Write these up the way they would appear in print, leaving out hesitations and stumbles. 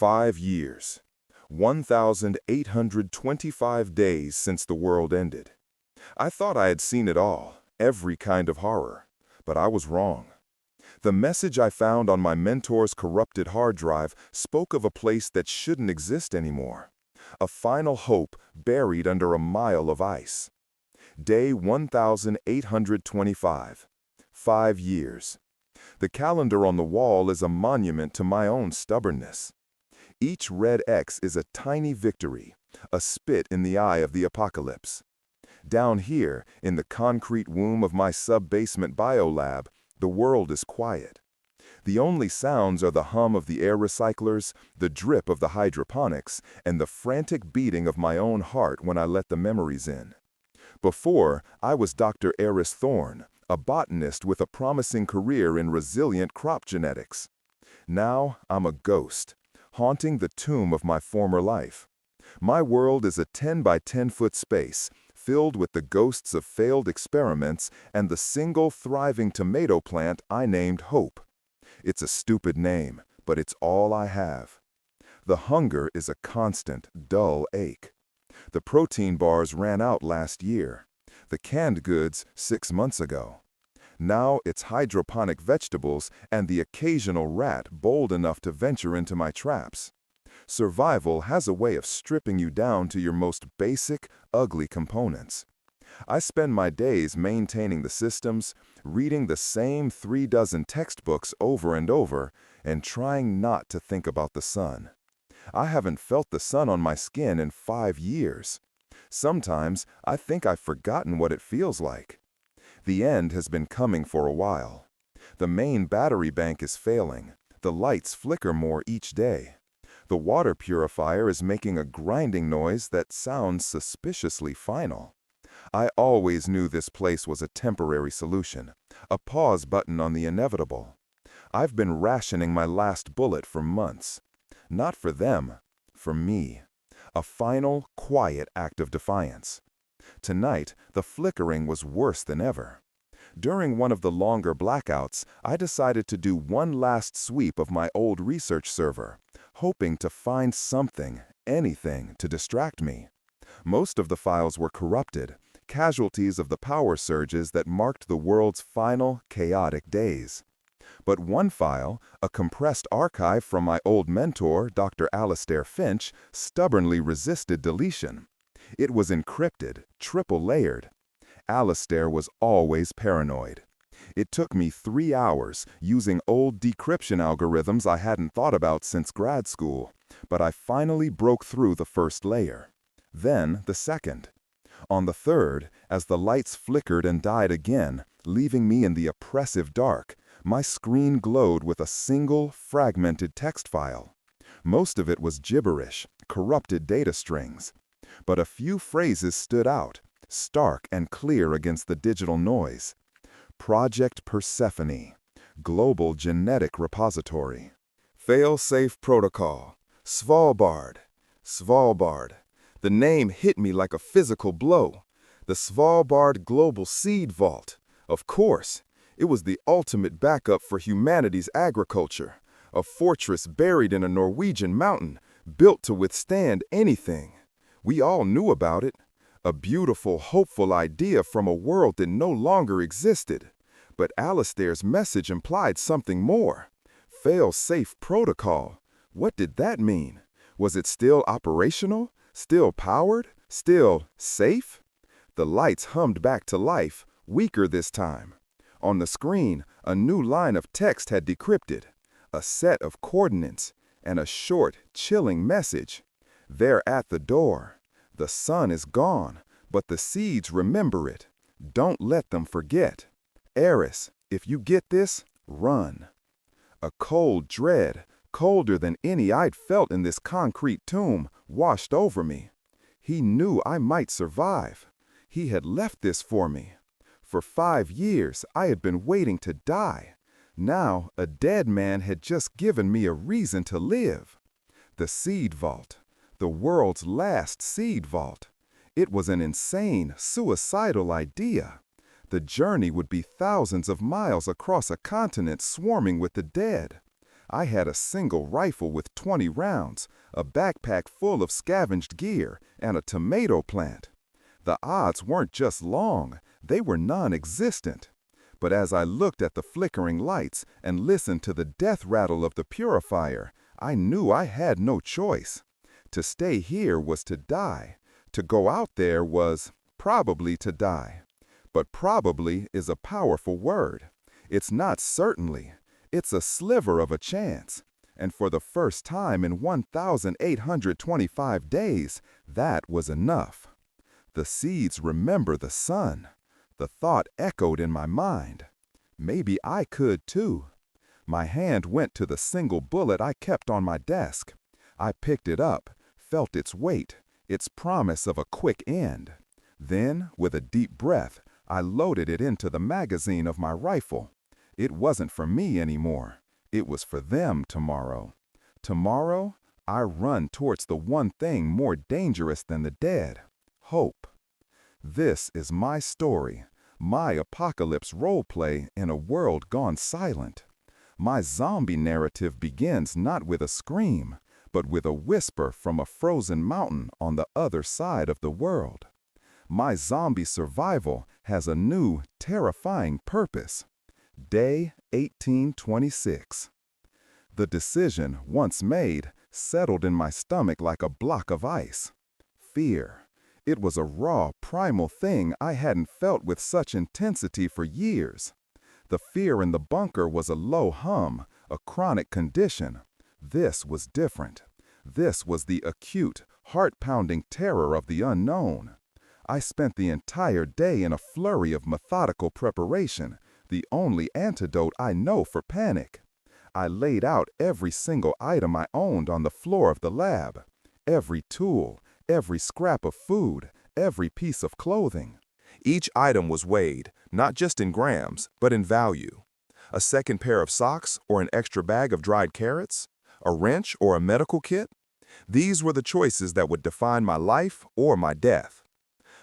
5 years. 1,825 days since the world ended. I thought I had seen it all, every kind of horror, but I was wrong. The message I found on my mentor's corrupted hard drive spoke of a place that shouldn't exist anymore. A final hope buried under a mile of ice. Day 1,825. 5 years. The calendar on the wall is a monument to my own stubbornness. Each red X is a tiny victory, a spit in the eye of the apocalypse. Down here, in the concrete womb of my sub-basement biolab, the world is quiet. The only sounds are the hum of the air recyclers, the drip of the hydroponics, and the frantic beating of my own heart when I let the memories in. Before, I was Dr. Eris Thorne, a botanist with a promising career in resilient crop genetics. Now, I'm a ghost, haunting the tomb of my former life. My world is a 10 by 10-foot space, filled with the ghosts of failed experiments and the single thriving tomato plant I named Hope. It's a stupid name, but it's all I have. The hunger is a constant, dull ache. The protein bars ran out last year. The canned goods 6 months ago. Now it's hydroponic vegetables and the occasional rat bold enough to venture into my traps. Survival has a way of stripping you down to your most basic, ugly components. I spend my days maintaining the systems, reading the same 36 textbooks over and over, and trying not to think about the sun. I haven't felt the sun on my skin in 5 years. Sometimes I think I've forgotten what it feels like. The end has been coming for a while. The main battery bank is failing. The lights flicker more each day. The water purifier is making a grinding noise that sounds suspiciously final. I always knew this place was a temporary solution, a pause button on the inevitable. I've been rationing my last bullet for months. Not for them, for me. A final, quiet act of defiance. Tonight, the flickering was worse than ever. During one of the longer blackouts, I decided to do one last sweep of my old research server, hoping to find something, anything, to distract me. Most of the files were corrupted, casualties of the power surges that marked the world's final, chaotic days. But one file, a compressed archive from my old mentor, Dr. Alastair Finch, stubbornly resisted deletion. It was encrypted, triple-layered. Alastair was always paranoid. It took me 3 hours, using old decryption algorithms I hadn't thought about since grad school, but I finally broke through the first layer. Then the second. On the third, as the lights flickered and died again, leaving me in the oppressive dark, my screen glowed with a single, fragmented text file. Most of it was gibberish, corrupted data strings. But a few phrases stood out, stark and clear against the digital noise. Project Persephone, Global Genetic Repository. Fail-safe protocol. Svalbard. Svalbard. The name hit me like a physical blow. The Svalbard Global Seed Vault. Of course, it was the ultimate backup for humanity's agriculture. A fortress buried in a Norwegian mountain, built to withstand anything. We all knew about it. A beautiful, hopeful idea from a world that no longer existed. But Alastair's message implied something more. Fail-safe protocol. What did that mean? Was it still operational? Still powered? Still safe? The lights hummed back to life, weaker this time. On the screen, a new line of text had decrypted. A set of coordinates, and a short, chilling message. They're at the door. The sun is gone, but the seeds remember it. Don't let them forget. Eris, if you get this, run. A cold dread, colder than any I'd felt in this concrete tomb, washed over me. He knew I might survive. He had left this for me. For 5 years, I had been waiting to die. Now, a dead man had just given me a reason to live. The seed vault. The world's last seed vault. It was an insane, suicidal idea. The journey would be thousands of miles across a continent swarming with the dead. I had a single rifle with 20 rounds, a backpack full of scavenged gear, and a tomato plant. The odds weren't just long, they were non-existent. But as I looked at the flickering lights and listened to the death rattle of the purifier, I knew I had no choice. To stay here was to die. To go out there was probably to die. But probably is a powerful word. It's not certainly. It's a sliver of a chance. And for the first time in 1,825 days, that was enough. The seeds remember the sun. The thought echoed in my mind. Maybe I could too. My hand went to the single bullet I kept on my desk. I picked it up, felt its weight, its promise of a quick end. Then, with a deep breath, I loaded it into the magazine of my rifle. It wasn't for me anymore. It was for them tomorrow. Tomorrow, I run towards the one thing more dangerous than the dead: hope. This is my story, my apocalypse roleplay in a world gone silent. My zombie narrative begins not with a scream, but with a whisper from a frozen mountain on the other side of the world. My zombie survival has a new, terrifying purpose. Day 1826. The decision, once made, settled in my stomach like a block of ice. Fear. It was a raw, primal thing I hadn't felt with such intensity for years. The fear in the bunker was a low hum, a chronic condition. This was different. This was the acute, heart-pounding terror of the unknown. I spent the entire day in a flurry of methodical preparation, the only antidote I know for panic. I laid out every single item I owned on the floor of the lab. Every tool, every scrap of food, every piece of clothing. Each item was weighed, not just in grams, but in value. A second pair of socks or an extra bag of dried carrots? A wrench or a medical kit? These were the choices that would define my life or my death.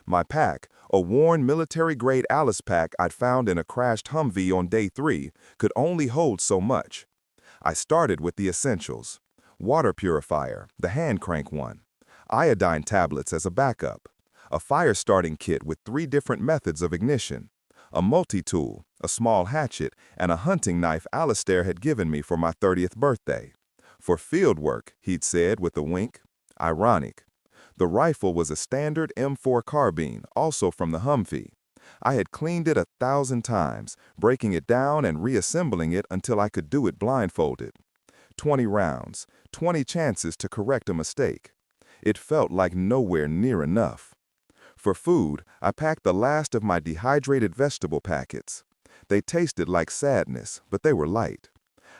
My pack, a worn military-grade Alice pack I'd found in a crashed Humvee on day 3, could only hold so much. I started with the essentials: water purifier, the hand crank one; iodine tablets as a backup; a fire-starting kit with 3 different methods of ignition; a multi-tool, a small hatchet, and a hunting knife Alistair had given me for my 30th birthday. For field work, he'd said with a wink. Ironic. The rifle was a standard M4 carbine, also from the Humvee. I had cleaned it 1,000 times, breaking it down and reassembling it until I could do it blindfolded. 20 rounds, 20 chances to correct a mistake. It felt like nowhere near enough. For food, I packed the last of my dehydrated vegetable packets. They tasted like sadness, but they were light.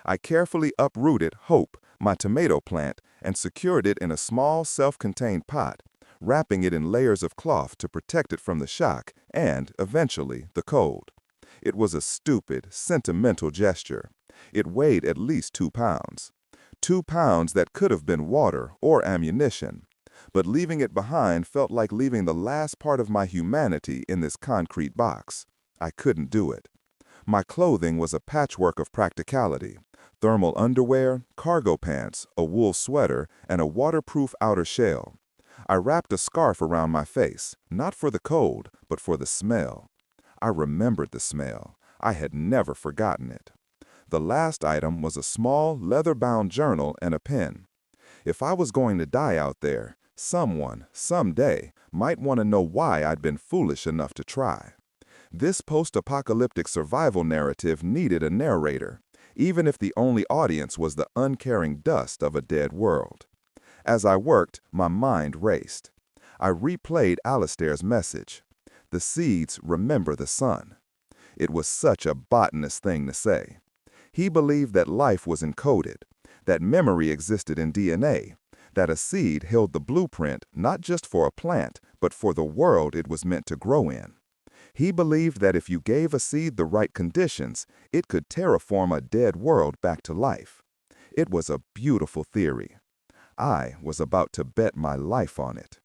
I carefully uprooted Hope, my tomato plant, and secured it in a small, self-contained pot, wrapping it in layers of cloth to protect it from the shock and, eventually, the cold. It was a stupid, sentimental gesture. It weighed at least 2 pounds. 2 pounds that could have been water or ammunition. But leaving it behind felt like leaving the last part of my humanity in this concrete box. I couldn't do it. My clothing was a patchwork of practicality: thermal underwear, cargo pants, a wool sweater, and a waterproof outer shell. I wrapped a scarf around my face, not for the cold, but for the smell. I remembered the smell. I had never forgotten it. The last item was a small, leather-bound journal and a pen. If I was going to die out there, someone, someday, might want to know why I'd been foolish enough to try. This post-apocalyptic survival narrative needed a narrator, even if the only audience was the uncaring dust of a dead world. As I worked, my mind raced. I replayed Alistair's message. The seeds remember the sun. It was such a botanist thing to say. He believed that life was encoded, that memory existed in DNA, that a seed held the blueprint not just for a plant, but for the world it was meant to grow in. He believed that if you gave a seed the right conditions, it could terraform a dead world back to life. It was a beautiful theory. I was about to bet my life on it.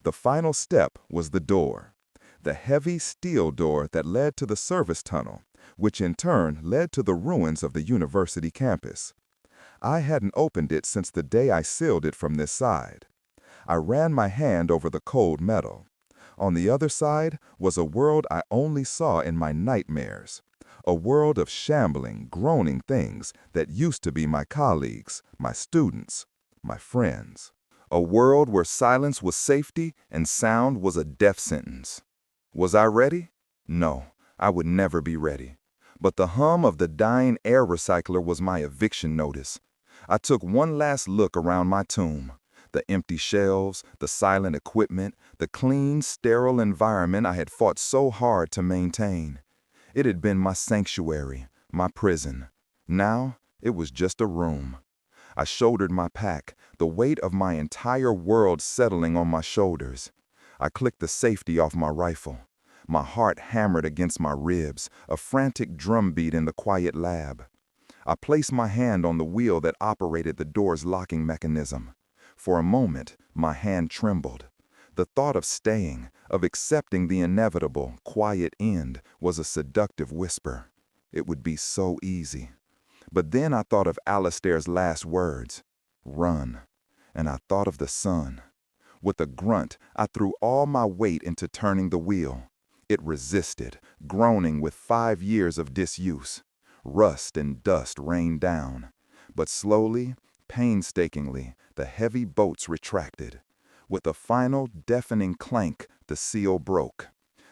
The final step was the door. The heavy steel door that led to the service tunnel, which in turn led to the ruins of the university campus. I hadn't opened it since the day I sealed it from this side. I ran my hand over the cold metal. On the other side was a world I only saw in my nightmares. A world of shambling, groaning things that used to be my colleagues, my students, my friends. A world where silence was safety and sound was a death sentence. Was I ready? No, I would never be ready. But the hum of the dying air recycler was my eviction notice. I took one last look around my tomb. The empty shelves, the silent equipment, the clean, sterile environment I had fought so hard to maintain. It had been my sanctuary, my prison. Now, it was just a room. I shouldered my pack, the weight of my entire world settling on my shoulders. I clicked the safety off my rifle. My heart hammered against my ribs, a frantic drumbeat in the quiet lab. I placed my hand on the wheel that operated the door's locking mechanism. For a moment, my hand trembled. The thought of staying, of accepting the inevitable, quiet end, was a seductive whisper. It would be so easy. But then I thought of Alistair's last words, "Run," and I thought of the sun. With a grunt, I threw all my weight into turning the wheel. It resisted, groaning with 5 years of disuse. Rust and dust rained down. But slowly, painstakingly, the heavy bolts retracted. With a final, deafening clank, the seal broke.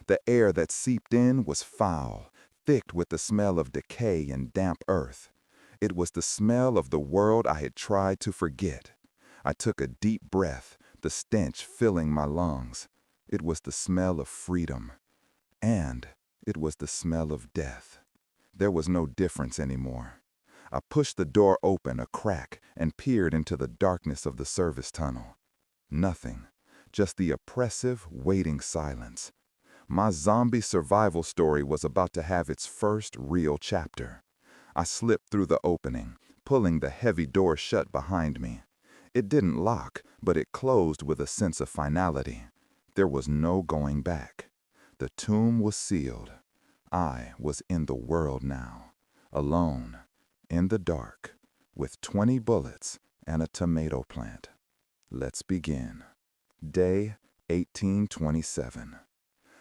The air that seeped in was foul, thick with the smell of decay and damp earth. It was the smell of the world I had tried to forget. I took a deep breath, the stench filling my lungs. It was the smell of freedom. And it was the smell of death. There was no difference anymore. I pushed the door open a crack and peered into the darkness of the service tunnel. Nothing, just the oppressive, waiting silence. My zombie survival story was about to have its first real chapter. I slipped through the opening, pulling the heavy door shut behind me. It didn't lock, but it closed with a sense of finality. There was no going back. The tomb was sealed. I was in the world now, alone, in the dark, with 20 bullets and a tomato plant. Let's begin. Day 1827.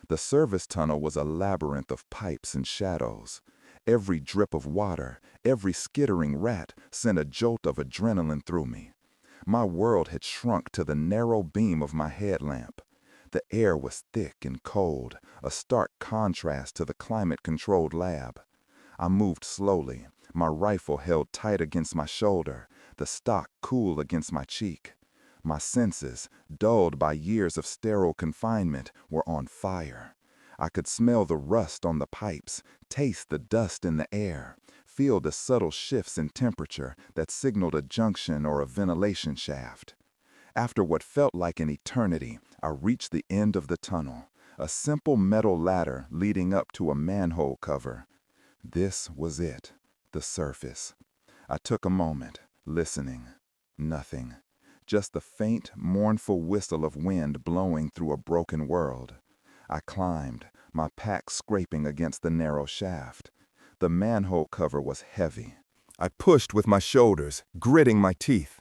The service tunnel was a labyrinth of pipes and shadows. Every drip of water, every skittering rat sent a jolt of adrenaline through me. My world had shrunk to the narrow beam of my headlamp. The air was thick and cold, a stark contrast to the climate-controlled lab. I moved slowly, my rifle held tight against my shoulder, the stock cool against my cheek. My senses, dulled by years of sterile confinement, were on fire. I could smell the rust on the pipes, taste the dust in the air, feel the subtle shifts in temperature that signaled a junction or a ventilation shaft. After what felt like an eternity, I reached the end of the tunnel, a simple metal ladder leading up to a manhole cover. This was it, the surface. I took a moment, listening. Nothing. Just the faint, mournful whistle of wind blowing through a broken world. I climbed, my pack scraping against the narrow shaft. The manhole cover was heavy. I pushed with my shoulders, gritting my teeth.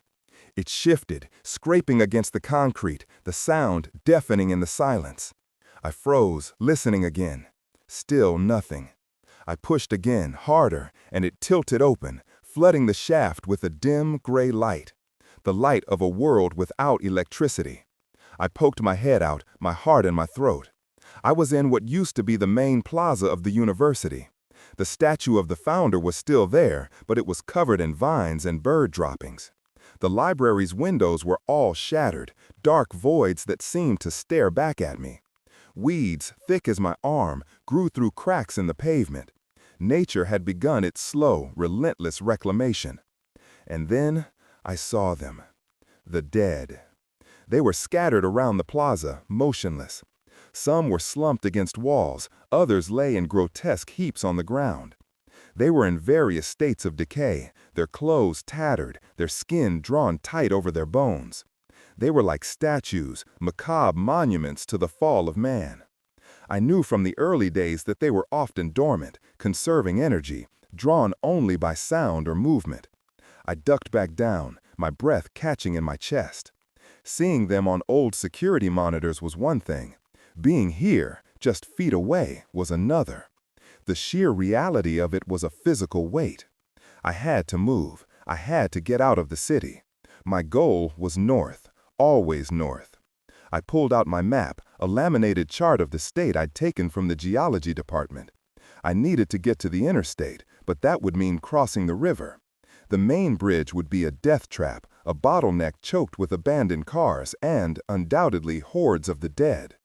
It shifted, scraping against the concrete, the sound deafening in the silence. I froze, listening again. Still nothing. I pushed again, harder, and it tilted open, flooding the shaft with a dim, gray light. The light of a world without electricity. I poked my head out, my heart in my throat. I was in what used to be the main plaza of the university. The statue of the founder was still there, but it was covered in vines and bird droppings. The library's windows were all shattered, dark voids that seemed to stare back at me. Weeds, thick as my arm, grew through cracks in the pavement. Nature had begun its slow, relentless reclamation. And then I saw them. The dead. They were scattered around the plaza, motionless. Some were slumped against walls, others lay in grotesque heaps on the ground. They were in various states of decay, their clothes tattered, their skin drawn tight over their bones. They were like statues, macabre monuments to the fall of man. I knew from the early days that they were often dormant, conserving energy, drawn only by sound or movement. I ducked back down, my breath catching in my chest. Seeing them on old security monitors was one thing. Being here, just feet away, was another. The sheer reality of it was a physical weight. I had to move. I had to get out of the city. My goal was north, always north. I pulled out my map, a laminated chart of the state I'd taken from the geology department. I needed to get to the interstate, but that would mean crossing the river. The main bridge would be a death trap, a bottleneck choked with abandoned cars and, undoubtedly, hordes of the dead.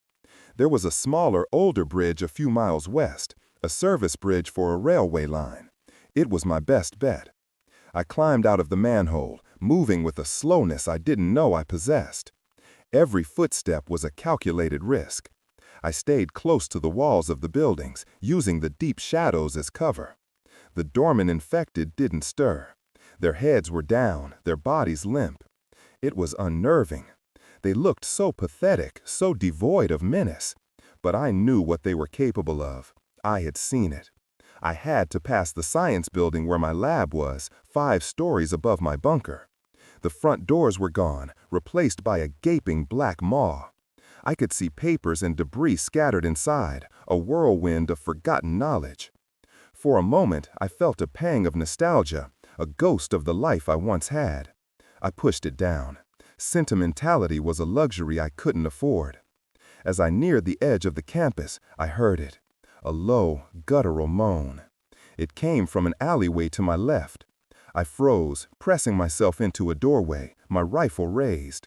There was a smaller, older bridge a few miles west, a service bridge for a railway line. It was my best bet. I climbed out of the manhole, moving with a slowness I didn't know I possessed. Every footstep was a calculated risk. I stayed close to the walls of the buildings, using the deep shadows as cover. The dormant infected didn't stir. Their heads were down, their bodies limp. It was unnerving. They looked so pathetic, so devoid of menace. But I knew what they were capable of. I had seen it. I had to pass the science building where my lab was, 5 stories above my bunker. The front doors were gone, replaced by a gaping black maw. I could see papers and debris scattered inside, a whirlwind of forgotten knowledge. For a moment, I felt a pang of nostalgia, a ghost of the life I once had. I pushed it down. Sentimentality was a luxury I couldn't afford. As I neared the edge of the campus, I heard it, a low, guttural moan. It came from an alleyway to my left. I froze, pressing myself into a doorway, my rifle raised.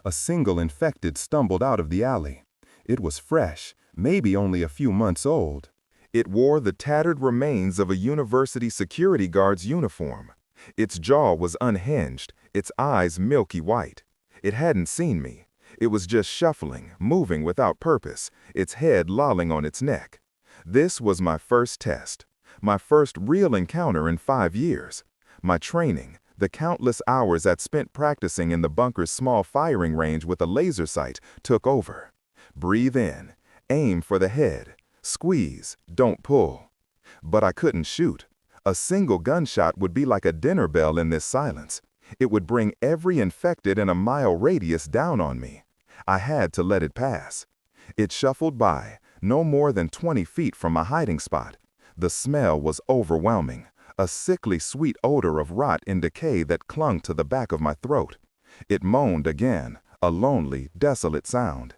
A single infected stumbled out of the alley. It was fresh, maybe only a few months old. It wore the tattered remains of a university security guard's uniform. Its jaw was unhinged, its eyes milky white. It hadn't seen me. It was just shuffling, moving without purpose, its head lolling on its neck. This was my first test, my first real encounter in 5 years. My training, the countless hours I'd spent practicing in the bunker's small firing range with a laser sight, took over. Breathe in, aim for the head, squeeze, don't pull. But I couldn't shoot. A single gunshot would be like a dinner bell in this silence. It would bring every infected in a mile radius down on me. I had to let it pass. It shuffled by, no more than 20 feet from my hiding spot. The smell was overwhelming. A sickly sweet odor of rot and decay that clung to the back of my throat. It moaned again, a lonely, desolate sound.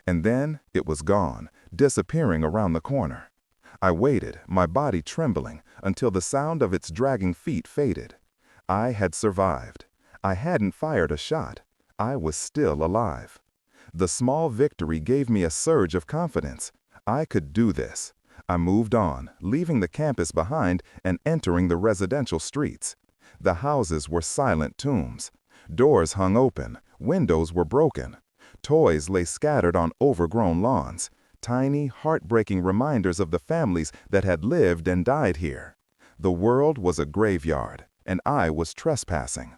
And then it was gone, disappearing around the corner. I waited, my body trembling, until the sound of its dragging feet faded. I had survived. I hadn't fired a shot. I was still alive. The small victory gave me a surge of confidence. I could do this. I moved on, leaving the campus behind and entering the residential streets. The houses were silent tombs. Doors hung open, windows were broken. Toys lay scattered on overgrown lawns, tiny, heartbreaking reminders of the families that had lived and died here. The world was a graveyard, and I was trespassing.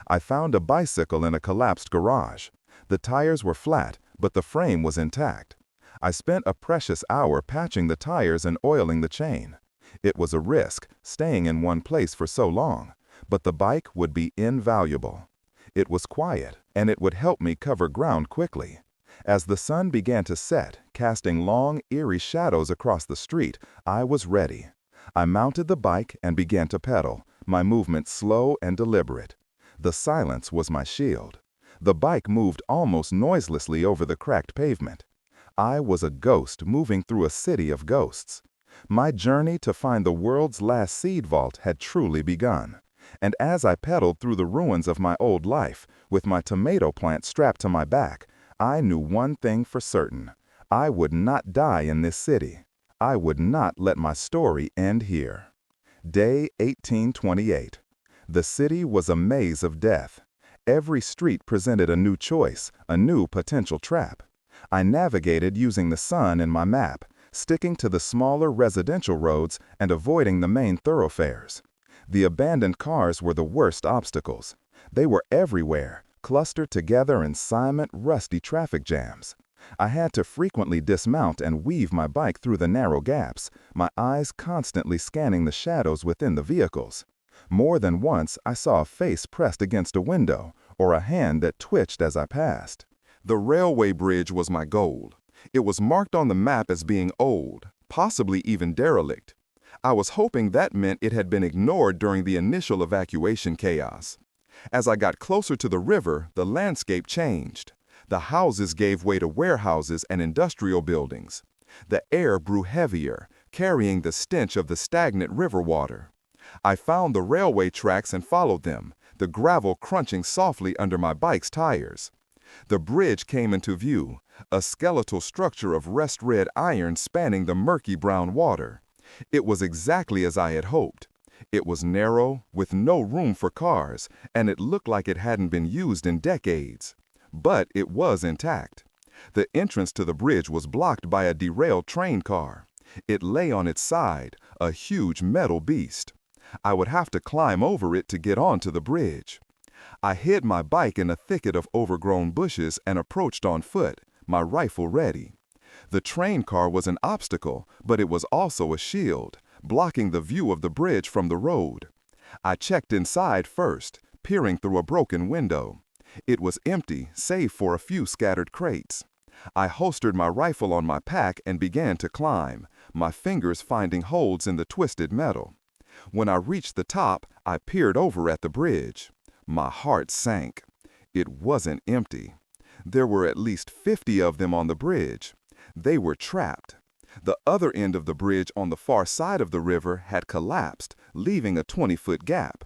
I found a bicycle in a collapsed garage. The tires were flat, but the frame was intact. I spent a precious hour patching the tires and oiling the chain. It was a risk, staying in one place for so long, but the bike would be invaluable. It was quiet, and it would help me cover ground quickly. As the sun began to set, casting long, eerie shadows across the street, I was ready. I mounted the bike and began to pedal, my movement slow and deliberate. The silence was my shield. The bike moved almost noiselessly over the cracked pavement. I was a ghost moving through a city of ghosts. My journey to find the world's last seed vault had truly begun. And as I pedaled through the ruins of my old life, with my tomato plant strapped to my back, I knew one thing for certain. I would not die in this city. I would not let my story end here. Day 1828. The city was a maze of death. Every street presented a new choice, a new potential trap. I navigated using the sun in my map, sticking to the smaller residential roads and avoiding the main thoroughfares. The abandoned cars were the worst obstacles. They were everywhere, clustered together in silent, rusty traffic jams. I had to frequently dismount and weave my bike through the narrow gaps, my eyes constantly scanning the shadows within the vehicles. More than once, I saw a face pressed against a window, or a hand that twitched as I passed. The railway bridge was my goal. It was marked on the map as being old, possibly even derelict. I was hoping that meant it had been ignored during the initial evacuation chaos. As I got closer to the river, the landscape changed. The houses gave way to warehouses and industrial buildings. The air grew heavier, carrying the stench of the stagnant river water. I found the railway tracks and followed them, the gravel crunching softly under my bike's tires. The bridge came into view, a skeletal structure of rust-red iron spanning the murky brown water. It was exactly as I had hoped. It was narrow, with no room for cars, and it looked like it hadn't been used in decades. But it was intact. The entrance to the bridge was blocked by a derailed train car. It lay on its side, a huge metal beast. I would have to climb over it to get onto the bridge. I hid my bike in a thicket of overgrown bushes and approached on foot, my rifle ready. The train car was an obstacle, but it was also a shield, blocking the view of the bridge from the road. I checked inside first, peering through a broken window. It was empty, save for a few scattered crates. I holstered my rifle on my pack and began to climb, my fingers finding holds in the twisted metal. When I reached the top, I peered over at the bridge. My heart sank. It wasn't empty. There were at least 50 of them on the bridge. They were trapped. The other end of the bridge on the far side of the river had collapsed, leaving a 20-foot gap.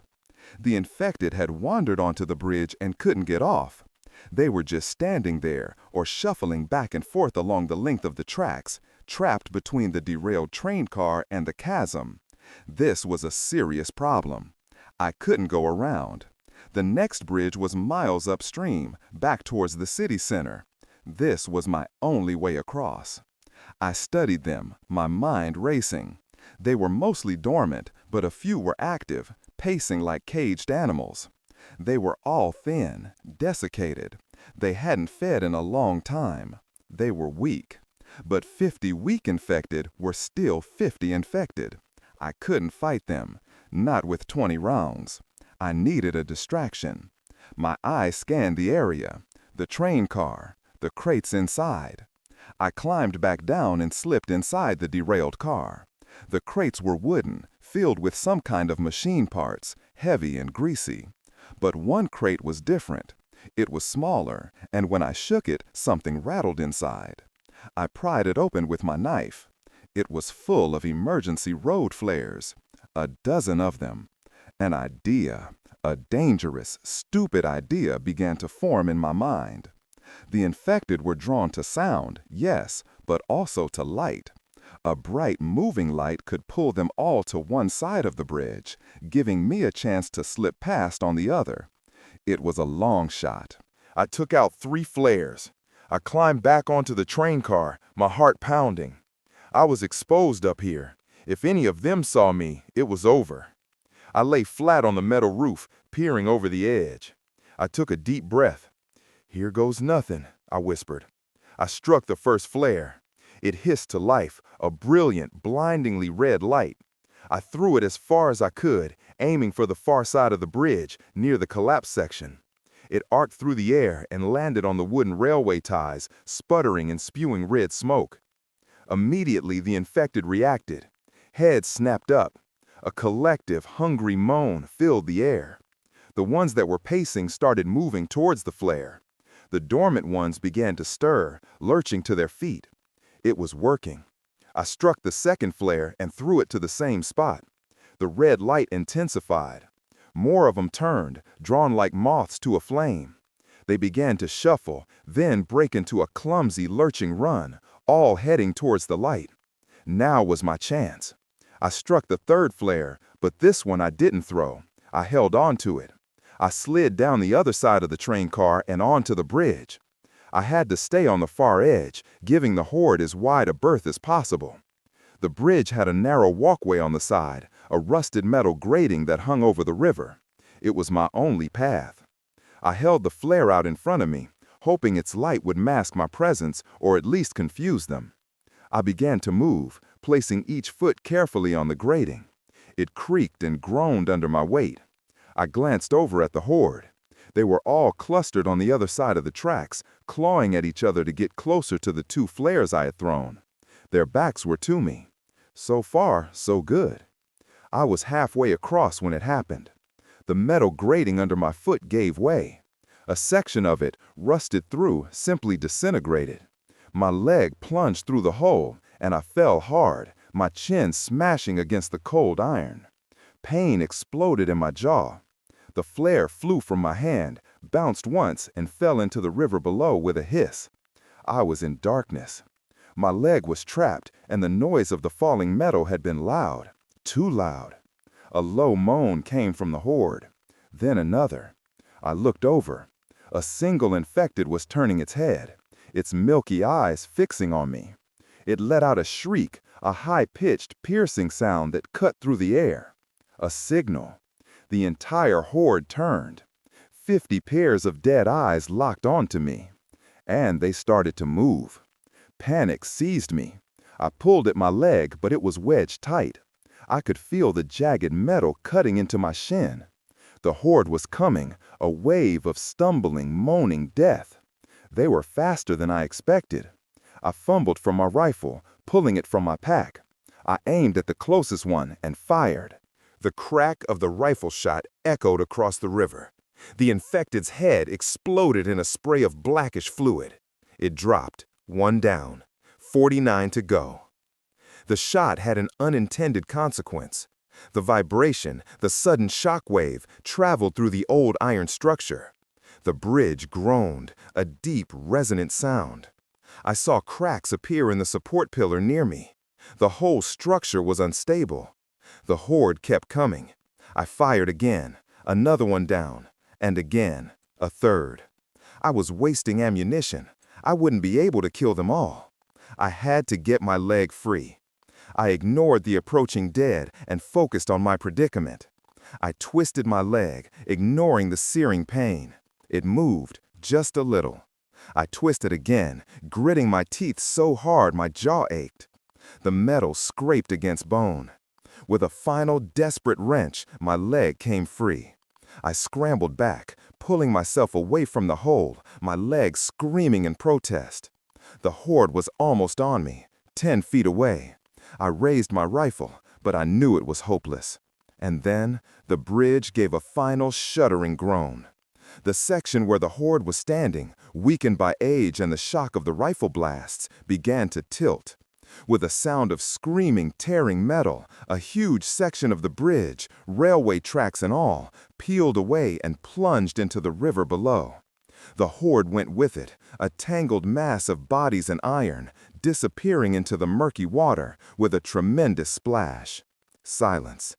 The infected had wandered onto the bridge and couldn't get off. They were just standing there or shuffling back and forth along the length of the tracks, trapped between the derailed train car and the chasm. This was a serious problem. I couldn't go around. The next bridge was miles upstream, back towards the city center. This was my only way across. I studied them, my mind racing. They were mostly dormant, but a few were active, pacing like caged animals. They were all thin, desiccated. They hadn't fed in a long time. They were weak. But 50 weak infected were still 50 infected. I couldn't fight them, not with 20 rounds. I needed a distraction. My eyes scanned the area, the train car, the crates inside. I climbed back down and slipped inside the derailed car. The crates were wooden, filled with some kind of machine parts, heavy and greasy. But one crate was different. It was smaller, and when I shook it, something rattled inside. I pried it open with my knife. It was full of emergency road flares, a dozen of them. An idea, a dangerous, stupid idea began to form in my mind. The infected were drawn to sound, yes, but also to light. A bright, moving light could pull them all to one side of the bridge, giving me a chance to slip past on the other. It was a long shot. I took out 3 flares. I climbed back onto the train car, my heart pounding. I was exposed up here. If any of them saw me, it was over. I lay flat on the metal roof, peering over the edge. I took a deep breath. "Here goes nothing," I whispered. I struck the first flare. It hissed to life, a brilliant, blindingly red light. I threw it as far as I could, aiming for the far side of the bridge, near the collapse section. It arced through the air and landed on the wooden railway ties, sputtering and spewing red smoke. Immediately, the infected reacted. Heads snapped up. A collective, hungry moan filled the air. The ones that were pacing started moving towards the flare. The dormant ones began to stir, lurching to their feet. It was working. I struck the second flare and threw it to the same spot. The red light intensified. More of them turned, drawn like moths to a flame. They began to shuffle, then break into a clumsy, lurching run, all heading towards the light. Now was my chance. I struck the third flare, but this one I didn't throw. I held on to it. I slid down the other side of the train car and onto the bridge. I had to stay on the far edge, giving the horde as wide a berth as possible. The bridge had a narrow walkway on the side, a rusted metal grating that hung over the river. It was my only path. I held the flare out in front of me, hoping its light would mask my presence or at least confuse them. I began to move, placing each foot carefully on the grating. It creaked and groaned under my weight. I glanced over at the horde. They were all clustered on the other side of the tracks, clawing at each other to get closer to the 2 flares I had thrown. Their backs were to me. So far, so good. I was halfway across when it happened. The metal grating under my foot gave way. A section of it, rusted through, simply disintegrated. My leg plunged through the hole, and I fell hard, my chin smashing against the cold iron. Pain exploded in my jaw. The flare flew from my hand, bounced once, and fell into the river below with a hiss. I was in darkness. My leg was trapped, and the noise of the falling metal had been loud, too loud. A low moan came from the horde. Then another. I looked over. A single infected was turning its head, its milky eyes fixing on me. It let out a shriek, a high-pitched, piercing sound that cut through the air. A signal. The entire horde turned. 50 pairs of dead eyes locked onto me. And they started to move. Panic seized me. I pulled at my leg, but it was wedged tight. I could feel the jagged metal cutting into my shin. The horde was coming, a wave of stumbling, moaning death. They were faster than I expected. I fumbled for my rifle, pulling it from my pack. I aimed at the closest one and fired. The crack of the rifle shot echoed across the river. The infected's head exploded in a spray of blackish fluid. It dropped, one down, 49 to go. The shot had an unintended consequence. The vibration, the sudden shock wave, traveled through the old iron structure. The bridge groaned, a deep, resonant sound. I saw cracks appear in the support pillar near me. The whole structure was unstable. The horde kept coming. I fired again, another one down, and again, a third. I was wasting ammunition. I wouldn't be able to kill them all. I had to get my leg free. I ignored the approaching dead and focused on my predicament. I twisted my leg, ignoring the searing pain. It moved, just a little. I twisted again, gritting my teeth so hard my jaw ached. The metal scraped against bone. With a final desperate wrench, my leg came free. I scrambled back, pulling myself away from the hole, my legs screaming in protest. The horde was almost on me, 10 feet away. I raised my rifle, but I knew it was hopeless. And then, the bridge gave a final shuddering groan. The section where the horde was standing, weakened by age and the shock of the rifle blasts, began to tilt. With a sound of screaming, tearing metal, a huge section of the bridge, railway tracks and all, peeled away and plunged into the river below. The horde went with it, a tangled mass of bodies and iron, disappearing into the murky water with a tremendous splash. Silence.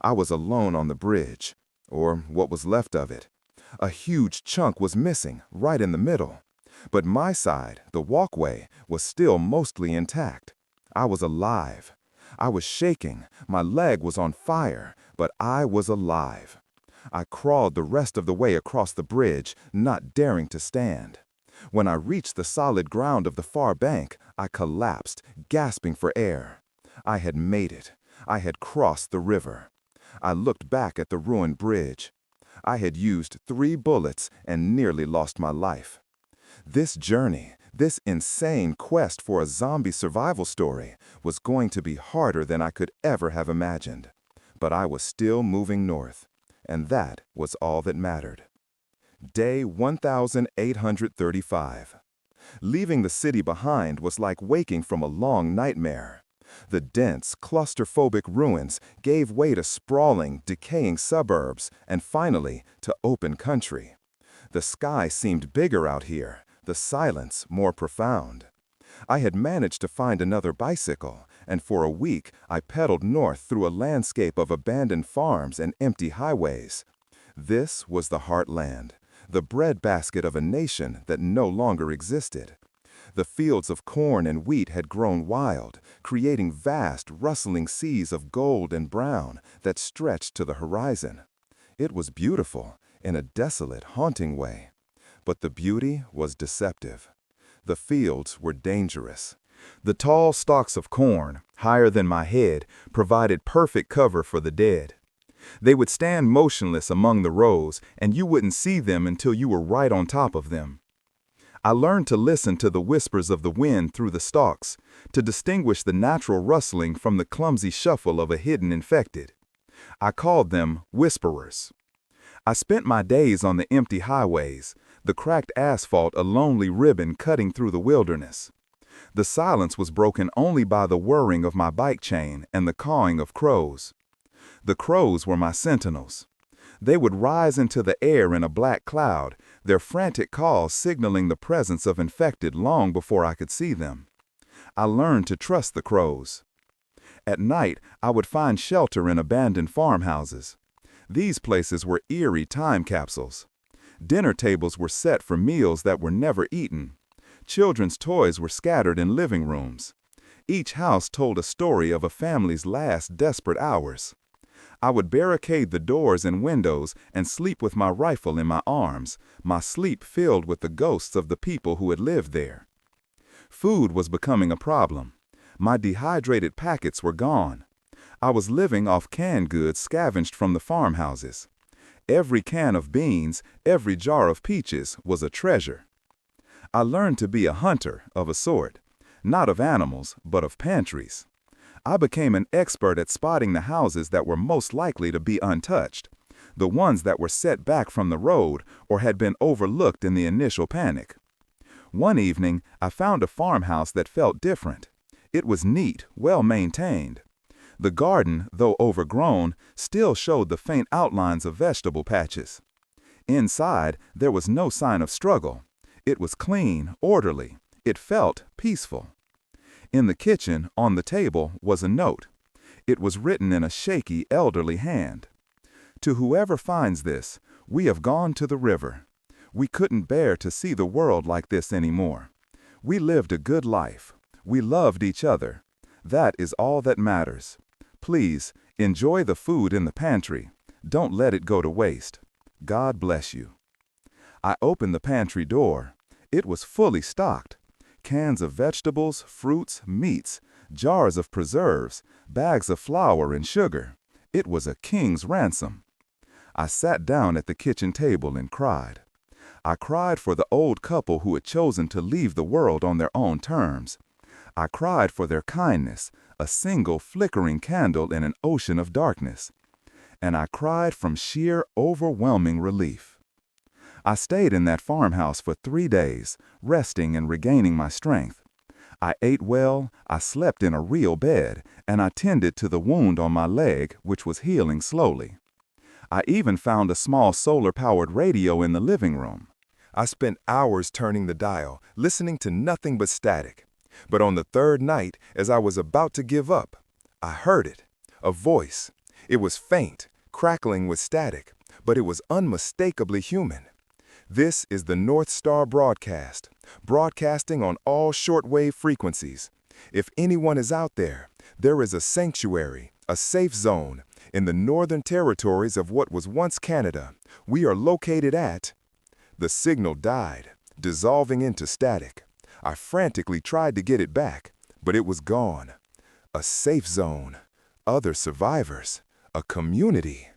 I was alone on the bridge, or what was left of it. A huge chunk was missing, right in the middle. But my side, the walkway, was still mostly intact. I was alive. I was shaking, my leg was on fire, but I was alive. I crawled the rest of the way across the bridge, not daring to stand. When I reached the solid ground of the far bank, I collapsed, gasping for air. I had made it. I had crossed the river. I looked back at the ruined bridge. I had used 3 bullets and nearly lost my life. This journey, this insane quest for a zombie survival story, was going to be harder than I could ever have imagined. But I was still moving north, and that was all that mattered. Day 1835. Leaving the city behind was like waking from a long nightmare. The dense, claustrophobic ruins gave way to sprawling, decaying suburbs, and finally, to open country. The sky seemed bigger out here, the silence more profound. I had managed to find another bicycle, and for a week I pedaled north through a landscape of abandoned farms and empty highways. This was the heartland, the breadbasket of a nation that no longer existed. The fields of corn and wheat had grown wild, creating vast, rustling seas of gold and brown that stretched to the horizon. It was beautiful, in a desolate, haunting way. But the beauty was deceptive. The fields were dangerous. The tall stalks of corn, higher than my head, provided perfect cover for the dead. They would stand motionless among the rows, and you wouldn't see them until you were right on top of them. I learned to listen to the whispers of the wind through the stalks, to distinguish the natural rustling from the clumsy shuffle of a hidden infected. I called them whisperers. I spent my days on the empty highways, the cracked asphalt a lonely ribbon cutting through the wilderness. The silence was broken only by the whirring of my bike chain and the cawing of crows. The crows were my sentinels. They would rise into the air in a black cloud, their frantic calls signaling the presence of infected long before I could see them. I learned to trust the crows. At night, I would find shelter in abandoned farmhouses. These places were eerie time capsules. Dinner tables were set for meals that were never eaten. Children's toys were scattered in living rooms. Each house told a story of a family's last desperate hours. I would barricade the doors and windows and sleep with my rifle in my arms, my sleep filled with the ghosts of the people who had lived there. Food was becoming a problem. My dehydrated packets were gone. I was living off canned goods scavenged from the farmhouses. Every can of beans, every jar of peaches was a treasure. I learned to be a hunter of a sort, not of animals, but of pantries. I became an expert at spotting the houses that were most likely to be untouched, the ones that were set back from the road or had been overlooked in the initial panic. One evening, I found a farmhouse that felt different. It was neat, well maintained. The garden, though overgrown, still showed the faint outlines of vegetable patches. Inside, there was no sign of struggle. It was clean, orderly. It felt peaceful. In the kitchen, on the table, was a note. It was written in a shaky, elderly hand. To whoever finds this, we have gone to the river. We couldn't bear to see the world like this anymore. We lived a good life. We loved each other. That is all that matters. Please, enjoy the food in the pantry. Don't let it go to waste. God bless you. I opened the pantry door. It was fully stocked. Cans of vegetables, fruits, meats, jars of preserves, bags of flour and sugar. It was a king's ransom. I sat down at the kitchen table and cried. I cried for the old couple who had chosen to leave the world on their own terms. I cried for their kindness, a single flickering candle in an ocean of darkness. And I cried from sheer, overwhelming relief. I stayed in that farmhouse for 3 days, resting and regaining my strength. I ate well, I slept in a real bed, and I tended to the wound on my leg, which was healing slowly. I even found a small solar-powered radio in the living room. I spent hours turning the dial, listening to nothing but static. But on the 3rd night, as I was about to give up, I heard it, a voice. It was faint, crackling with static, but it was unmistakably human. This is the North Star broadcast, broadcasting on all shortwave frequencies. If anyone is out there, there is a sanctuary, a safe zone, in the northern territories of what was once Canada. We are located at... The signal died, dissolving into static. I frantically tried to get it back, but it was gone. A safe zone, other survivors, a community.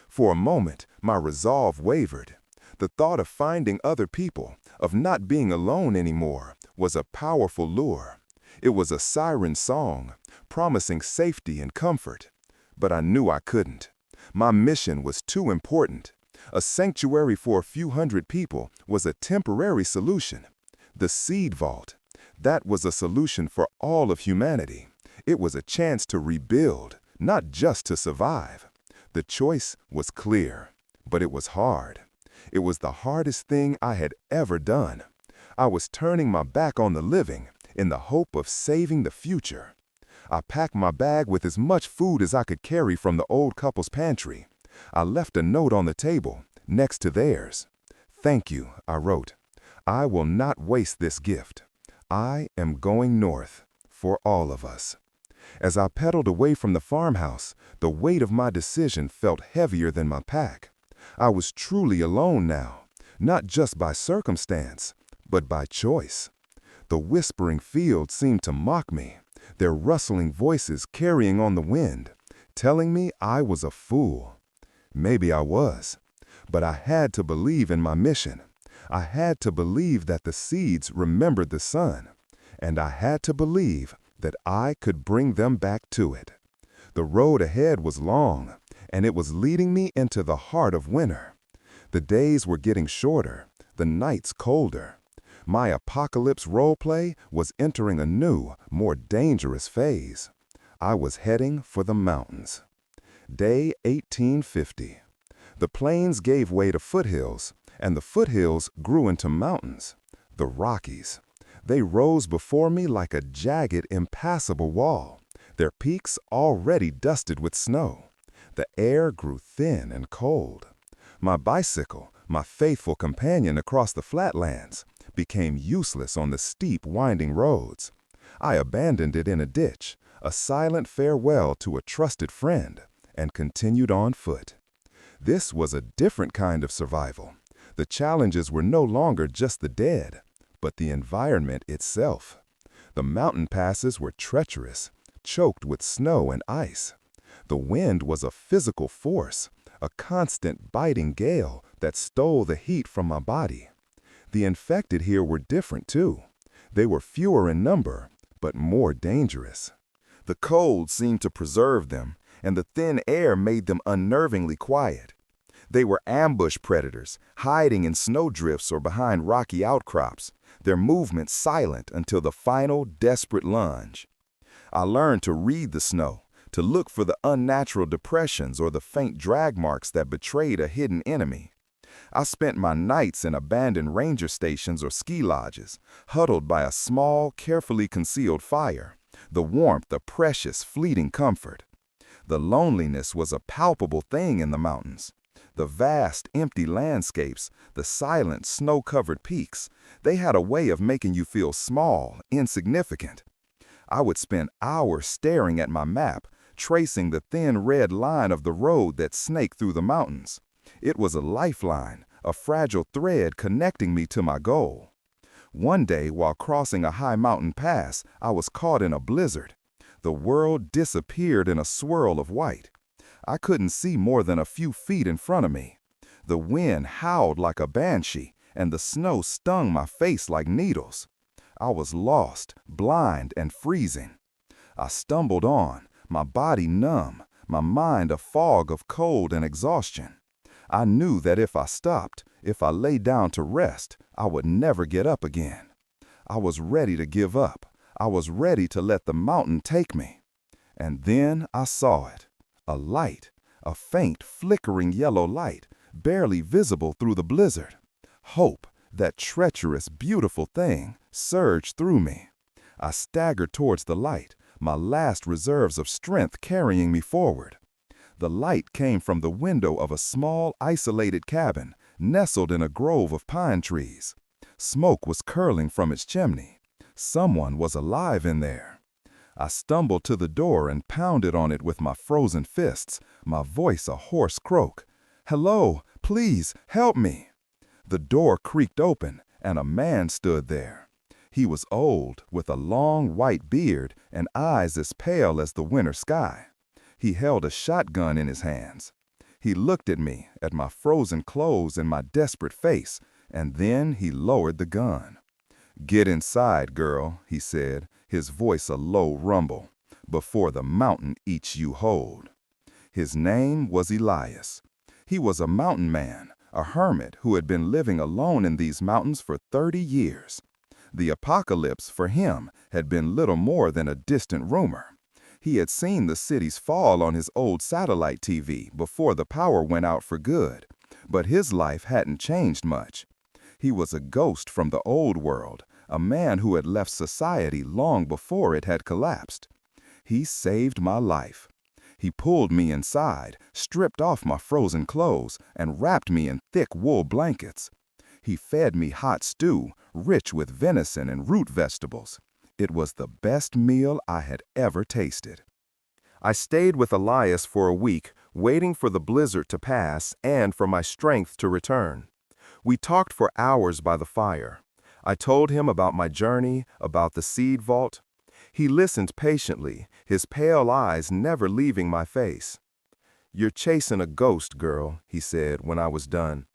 For a moment, my resolve wavered. The thought of finding other people, of not being alone anymore, was a powerful lure. It was a siren song, promising safety and comfort. But I knew I couldn't. My mission was too important. A sanctuary for a few hundred people was a temporary solution. The seed vault, that was a solution for all of humanity. It was a chance to rebuild, not just to survive. The choice was clear, but it was hard. It was the hardest thing I had ever done. I was turning my back on the living in the hope of saving the future. I packed my bag with as much food as I could carry from the old couple's pantry. I left a note on the table, next to theirs. "Thank you," I wrote. "I will not waste this gift. I am going north, for all of us." As I pedaled away from the farmhouse, the weight of my decision felt heavier than my pack. I was truly alone now, not just by circumstance, but by choice. The whispering fields seemed to mock me, their rustling voices carrying on the wind, telling me I was a fool. Maybe I was, but I had to believe in my mission. I had to believe that the seeds remembered the sun, and I had to believe that I could bring them back to it. The road ahead was long, and it was leading me into the heart of winter. The days were getting shorter, the nights colder. My apocalypse roleplay was entering a new, more dangerous phase. I was heading for the mountains. Day 1850. The plains gave way to foothills, and the foothills grew into mountains, the Rockies. They rose before me like a jagged, impassable wall, their peaks already dusted with snow. The air grew thin and cold. My bicycle, my faithful companion across the flatlands, became useless on the steep, winding roads. I abandoned it in a ditch, a silent farewell to a trusted friend, and continued on foot. This was a different kind of survival. The challenges were no longer just the dead, but the environment itself. The mountain passes were treacherous, choked with snow and ice. The wind was a physical force, a constant biting gale that stole the heat from my body. The infected here were different too. They were fewer in number, but more dangerous. The cold seemed to preserve them, and the thin air made them unnervingly quiet. They were ambush predators, hiding in snowdrifts or behind rocky outcrops, their movements silent until the final, desperate lunge. I learned to read the snow, to look for the unnatural depressions or the faint drag marks that betrayed a hidden enemy. I spent my nights in abandoned ranger stations or ski lodges, huddled by a small, carefully concealed fire, the warmth a precious, fleeting comfort. The loneliness was a palpable thing in the mountains. The vast, empty landscapes, the silent, snow-covered peaks, they had a way of making you feel small, insignificant. I would spend hours staring at my map, tracing the thin red line of the road that snaked through the mountains. It was a lifeline, a fragile thread connecting me to my goal. One day, while crossing a high mountain pass, I was caught in a blizzard. The world disappeared in a swirl of white. I couldn't see more than a few feet in front of me. The wind howled like a banshee, and the snow stung my face like needles. I was lost, blind, and freezing. I stumbled on, my body numb, my mind a fog of cold and exhaustion. I knew that if I stopped, if I lay down to rest, I would never get up again. I was ready to give up. I was ready to let the mountain take me. And then I saw it. A light, a faint, flickering yellow light, barely visible through the blizzard. Hope, that treacherous, beautiful thing, surged through me. I staggered towards the light, my last reserves of strength carrying me forward. The light came from the window of a small, isolated cabin, nestled in a grove of pine trees. Smoke was curling from its chimney. Someone was alive in there. I stumbled to the door and pounded on it with my frozen fists, my voice a hoarse croak. "Hello, please, help me!" The door creaked open, and a man stood there. He was old, with a long white beard and eyes as pale as the winter sky. He held a shotgun in his hands. He looked at me, at my frozen clothes and my desperate face, and then he lowered the gun. "Get inside, girl," he said, his voice a low rumble, "before the mountain eats you whole." His name was Elias. He was a mountain man, a hermit who had been living alone in these mountains for 30 years. The apocalypse, for him, had been little more than a distant rumor. He had seen the cities fall on his old satellite TV before the power went out for good, but his life hadn't changed much. He was a ghost from the old world, a man who had left society long before it had collapsed. He saved my life. He pulled me inside, stripped off my frozen clothes, and wrapped me in thick wool blankets. He fed me hot stew, rich with venison and root vegetables. It was the best meal I had ever tasted. I stayed with Elias for a week, waiting for the blizzard to pass and for my strength to return. We talked for hours by the fire. I told him about my journey, about the seed vault. He listened patiently, his pale eyes never leaving my face. "You're chasing a ghost, girl," he said when I was done.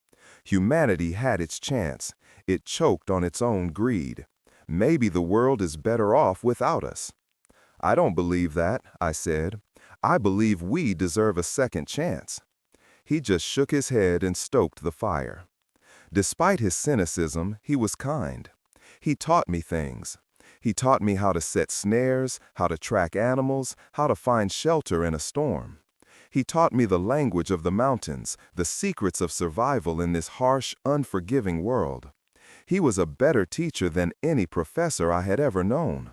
"Humanity had its chance. It choked on its own greed. Maybe the world is better off without us." "I don't believe that," I said. "I believe we deserve a second chance." He just shook his head and stoked the fire. Despite his cynicism, he was kind. He taught me things. He taught me how to set snares, how to track animals, how to find shelter in a storm. He taught me the language of the mountains, the secrets of survival in this harsh, unforgiving world. He was a better teacher than any professor I had ever known.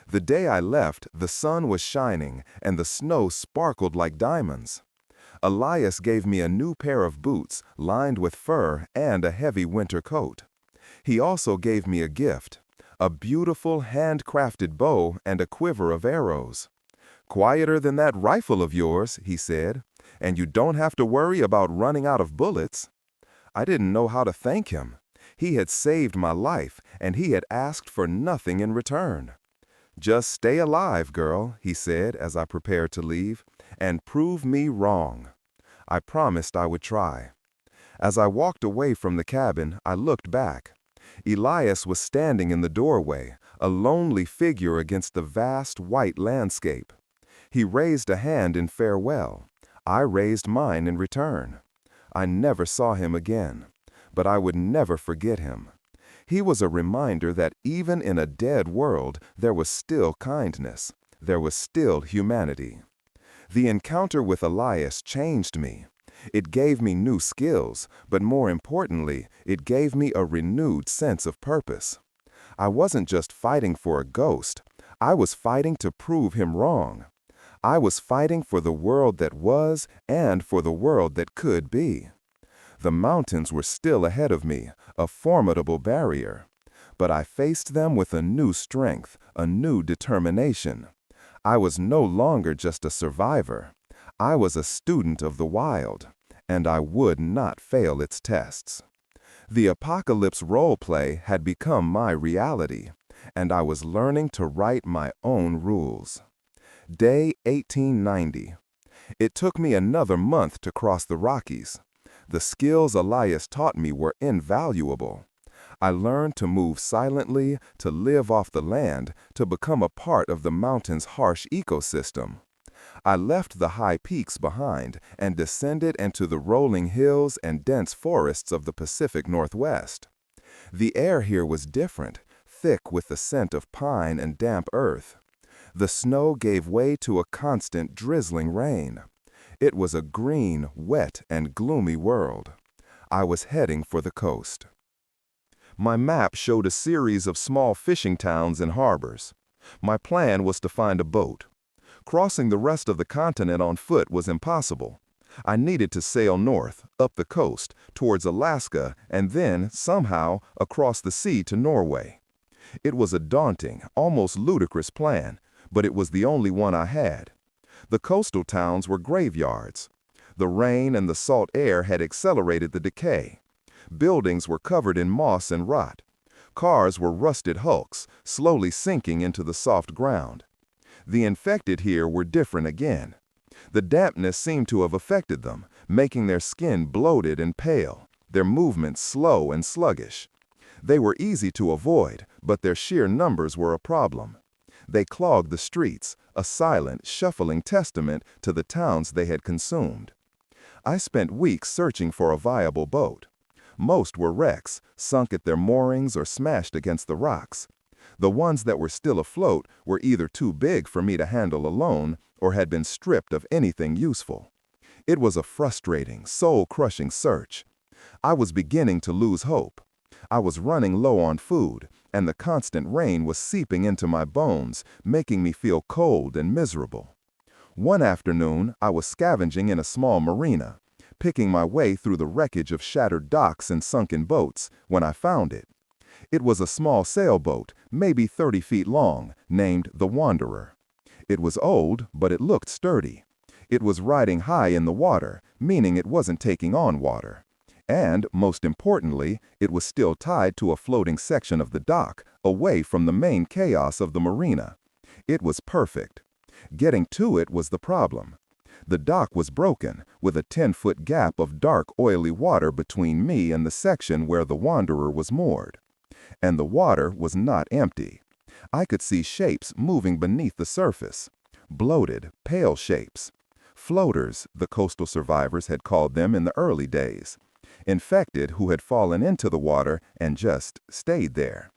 The day I left, the sun was shining and the snow sparkled like diamonds. Elias gave me a new pair of boots lined with fur and a heavy winter coat. He also gave me a gift, a beautiful handcrafted bow and a quiver of arrows. "Quieter than that rifle of yours," he said, "and you don't have to worry about running out of bullets." I didn't know how to thank him. He had saved my life, and he had asked for nothing in return. "Just stay alive, girl," he said as I prepared to leave, "and prove me wrong." I promised I would try. As I walked away from the cabin, I looked back. Elias was standing in the doorway, a lonely figure against the vast white landscape. He raised a hand in farewell. I raised mine in return. I never saw him again, but I would never forget him. He was a reminder that even in a dead world, there was still kindness. There was still humanity. The encounter with Elias changed me. It gave me new skills, but more importantly, it gave me a renewed sense of purpose. I wasn't just fighting for a ghost. I was fighting to prove him wrong. I was fighting for the world that was and for the world that could be. The mountains were still ahead of me, a formidable barrier. But I faced them with a new strength, a new determination. I was no longer just a survivor. I was a student of the wild, and I would not fail its tests. The apocalypse roleplay had become my reality, and I was learning to write my own rules. Day 1890. It took me another month to cross the Rockies. The skills Elias taught me were invaluable. I learned to move silently, to live off the land, to become a part of the mountain's harsh ecosystem. I left the high peaks behind and descended into the rolling hills and dense forests of the Pacific Northwest. The air here was different, thick with the scent of pine and damp earth. The snow gave way to a constant drizzling rain. It was a green, wet, and gloomy world. I was heading for the coast. My map showed a series of small fishing towns and harbors. My plan was to find a boat. Crossing the rest of the continent on foot was impossible. I needed to sail north, up the coast, towards Alaska, and then, somehow, across the sea to Norway. It was a daunting, almost ludicrous plan, but it was the only one I had. The coastal towns were graveyards. The rain and the salt air had accelerated the decay. Buildings were covered in moss and rot. Cars were rusted hulks, slowly sinking into the soft ground. The infected here were different again. The dampness seemed to have affected them, making their skin bloated and pale, their movements slow and sluggish. They were easy to avoid, but their sheer numbers were a problem. They clogged the streets, a silent, shuffling testament to the towns they had consumed. I spent weeks searching for a viable boat. Most were wrecks, sunk at their moorings or smashed against the rocks. The ones that were still afloat were either too big for me to handle alone or had been stripped of anything useful. It was a frustrating, soul-crushing search. I was beginning to lose hope. I was running low on food, and the constant rain was seeping into my bones, making me feel cold and miserable. One afternoon, I was scavenging in a small marina, picking my way through the wreckage of shattered docks and sunken boats, when I found it. It was a small sailboat, maybe 30 feet long, named the Wanderer. It was old, but it looked sturdy. It was riding high in the water, meaning it wasn't taking on water. And, most importantly, it was still tied to a floating section of the dock, away from the main chaos of the marina. It was perfect. Getting to it was the problem. The dock was broken, with a 10-foot gap of dark, oily water between me and the section where the Wanderer was moored. And the water was not empty. I could see shapes moving beneath the surface. Bloated, pale shapes. Floaters, the coastal survivors had called them in the early days. Infected who had fallen into the water and just stayed there.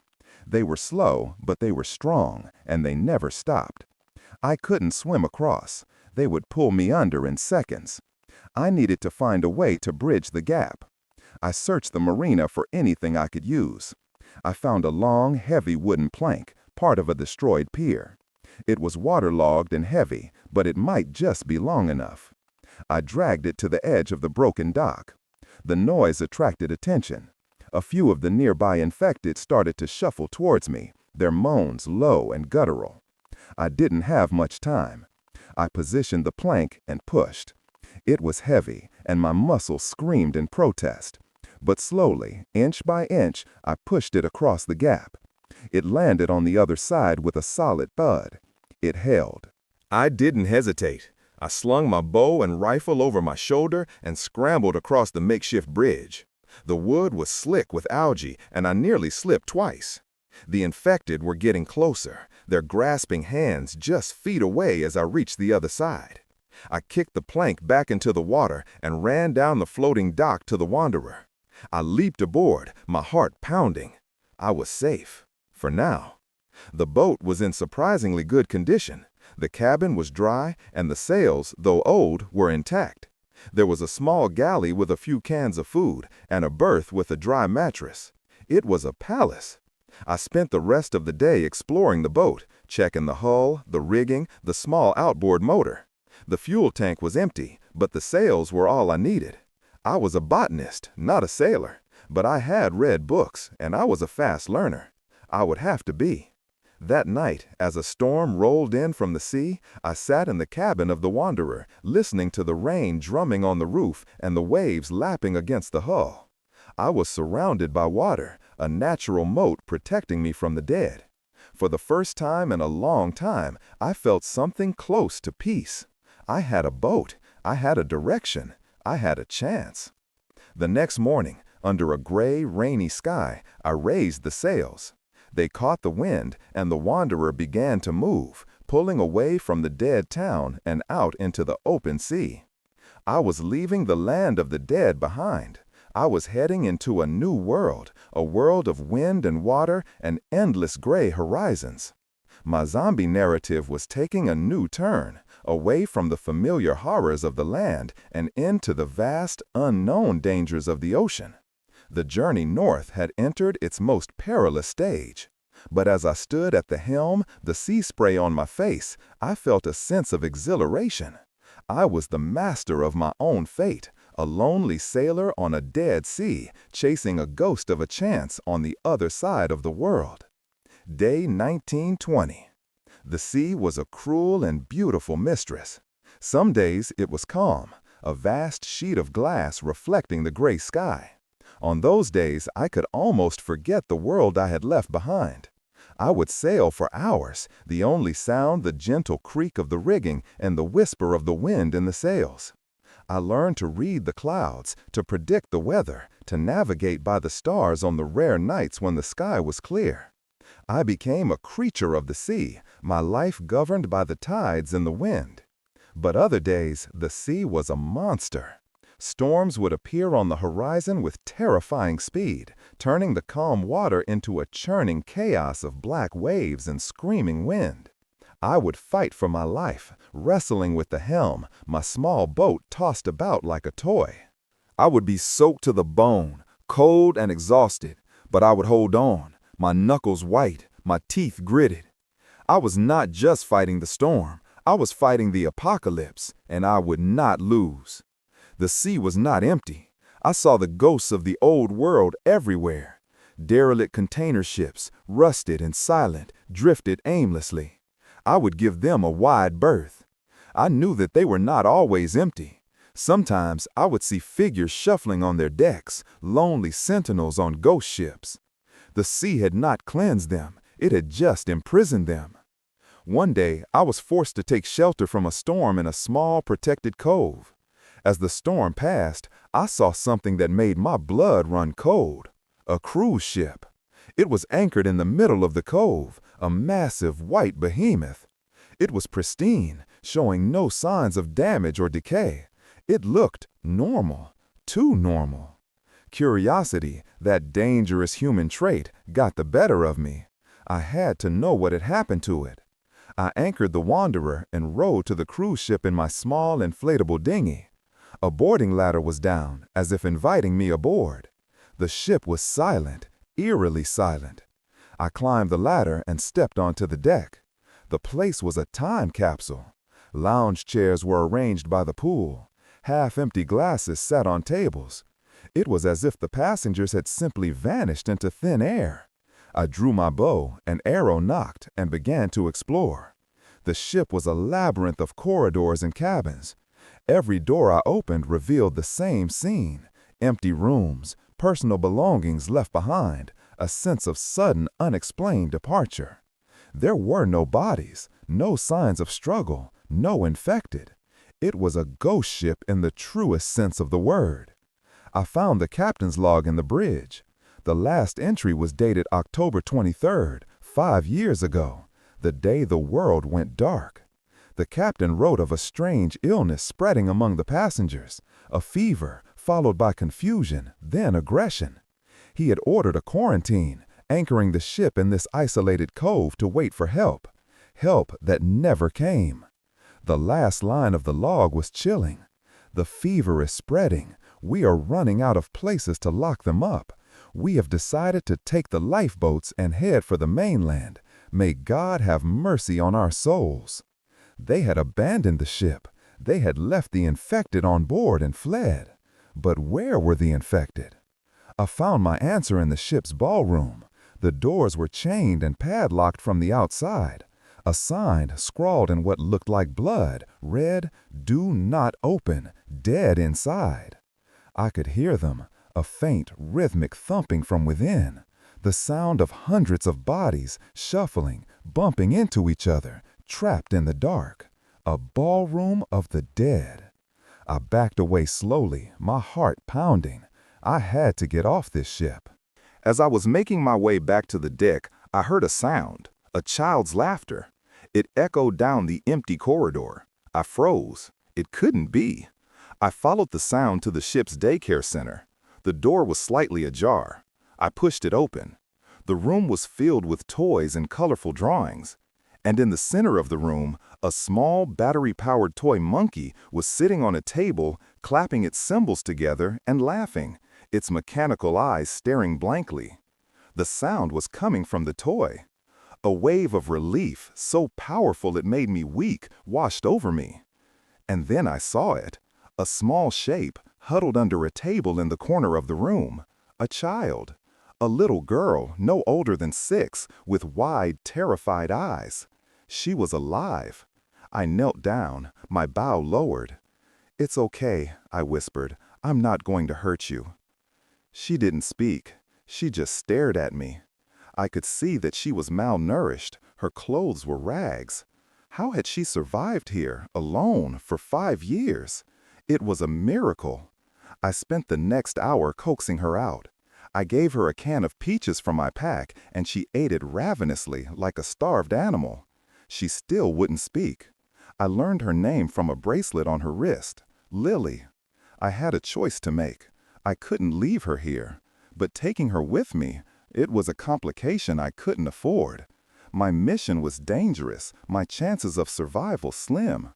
They were slow, but they were strong, and they never stopped. I couldn't swim across. They would pull me under in seconds. I needed to find a way to bridge the gap. I searched the marina for anything I could use. I found a long, heavy wooden plank, part of a destroyed pier. It was waterlogged and heavy, but it might just be long enough. I dragged it to the edge of the broken dock. The noise attracted attention. A few of the nearby infected started to shuffle towards me, their moans low and guttural. I didn't have much time. I positioned the plank and pushed. It was heavy, and my muscles screamed in protest. But slowly, inch by inch, I pushed it across the gap. It landed on the other side with a solid thud. It held. I didn't hesitate. I slung my bow and rifle over my shoulder and scrambled across the makeshift bridge. The wood was slick with algae, and I nearly slipped twice. The infected were getting closer, their grasping hands just feet away as I reached the other side. I kicked the plank back into the water and ran down the floating dock to the Wanderer. I leaped aboard, my heart pounding. I was safe, for now. The boat was in surprisingly good condition. The cabin was dry, and the sails, though old, were intact. There was a small galley with a few cans of food, and a berth with a dry mattress. It was a palace. I spent the rest of the day exploring the boat, checking the hull, the rigging, the small outboard motor. The fuel tank was empty, but the sails were all I needed. I was a botanist, not a sailor, but I had read books, and I was a fast learner. I would have to be. That night, as a storm rolled in from the sea, I sat in the cabin of the Wanderer, listening to the rain drumming on the roof and the waves lapping against the hull. I was surrounded by water, a natural moat protecting me from the dead. For the first time in a long time, I felt something close to peace. I had a boat, I had a direction, I had a chance. The next morning, under a gray, rainy sky, I raised the sails. They caught the wind, and the Wanderer began to move, pulling away from the dead town and out into the open sea. I was leaving the land of the dead behind. I was heading into a new world, a world of wind and water and endless gray horizons. My zombie narrative was taking a new turn, away from the familiar horrors of the land and into the vast, unknown dangers of the ocean. The journey north had entered its most perilous stage. But as I stood at the helm, the sea spray on my face, I felt a sense of exhilaration. I was the master of my own fate, a lonely sailor on a dead sea, chasing a ghost of a chance on the other side of the world. Day 1920. The sea was a cruel and beautiful mistress. Some days it was calm, a vast sheet of glass reflecting the gray sky. On those days, I could almost forget the world I had left behind. I would sail for hours, the only sound the gentle creak of the rigging and the whisper of the wind in the sails. I learned to read the clouds, to predict the weather, to navigate by the stars on the rare nights when the sky was clear. I became a creature of the sea, my life governed by the tides and the wind. But other days, the sea was a monster. Storms would appear on the horizon with terrifying speed, turning the calm water into a churning chaos of black waves and screaming wind. I would fight for my life, wrestling with the helm, my small boat tossed about like a toy. I would be soaked to the bone, cold and exhausted, but I would hold on, my knuckles white, my teeth gritted. I was not just fighting the storm, I was fighting the apocalypse, and I would not lose. The sea was not empty. I saw the ghosts of the old world everywhere. Derelict container ships, rusted and silent, drifted aimlessly. I would give them a wide berth. I knew that they were not always empty. Sometimes I would see figures shuffling on their decks, lonely sentinels on ghost ships. The sea had not cleansed them, it had just imprisoned them. One day, I was forced to take shelter from a storm in a small, protected cove. As the storm passed, I saw something that made my blood run cold. A cruise ship. It was anchored in the middle of the cove, a massive white behemoth. It was pristine, showing no signs of damage or decay. It looked normal, too normal. Curiosity, that dangerous human trait, got the better of me. I had to know what had happened to it. I anchored the Wanderer and rowed to the cruise ship in my small inflatable dinghy. A boarding ladder was down, as if inviting me aboard. The ship was silent, eerily silent. I climbed the ladder and stepped onto the deck. The place was a time capsule. Lounge chairs were arranged by the pool. Half-empty glasses sat on tables. It was as if the passengers had simply vanished into thin air. I drew my bow, an arrow knocked, and began to explore. The ship was a labyrinth of corridors and cabins. Every door I opened revealed the same scene: empty rooms, personal belongings left behind, a sense of sudden, unexplained departure. There were no bodies, no signs of struggle, no infected. It was a ghost ship in the truest sense of the word. I found the captain's log in the bridge. The last entry was dated October 23rd, 5 years ago, the day the world went dark. The captain wrote of a strange illness spreading among the passengers, a fever followed by confusion, then aggression. He had ordered a quarantine, anchoring the ship in this isolated cove to wait for help that never came. The last line of the log was chilling. The fever is spreading. We are running out of places to lock them up. We have decided to take the lifeboats and head for the mainland. May God have mercy on our souls. They had abandoned the ship. They had left the infected on board and fled. But where were the infected? I found my answer in the ship's ballroom. The doors were chained and padlocked from the outside. A sign scrawled in what looked like blood read, "Do not open, dead inside." I could hear them, a faint, rhythmic thumping from within, the sound of hundreds of bodies shuffling, bumping into each other, trapped in the dark. A ballroom of the dead. I backed away slowly, my heart pounding. I had to get off this ship. As I was making my way back to the deck, I heard a sound, a child's laughter. It echoed down the empty corridor. I froze. It couldn't be. I followed the sound to the ship's daycare center. The door was slightly ajar. I pushed it open. The room was filled with toys and colorful drawings. And in the center of the room, a small battery-powered toy monkey was sitting on a table, clapping its cymbals together and laughing, its mechanical eyes staring blankly. The sound was coming from the toy. A wave of relief, so powerful it made me weak, washed over me. And then I saw it. A small shape, huddled under a table in the corner of the room. A child. A little girl, no older than 6, with wide, terrified eyes. She was alive. I knelt down, my bow lowered. "It's okay," I whispered. "I'm not going to hurt you." She didn't speak. She just stared at me. I could see that she was malnourished. Her clothes were rags. How had she survived here, alone, for 5 years? It was a miracle. I spent the next hour coaxing her out. I gave her a can of peaches from my pack, and she ate it ravenously, like a starved animal. She still wouldn't speak. I learned her name from a bracelet on her wrist, Lily. I had a choice to make. I couldn't leave her here, but taking her with me, it was a complication I couldn't afford. My mission was dangerous, my chances of survival slim.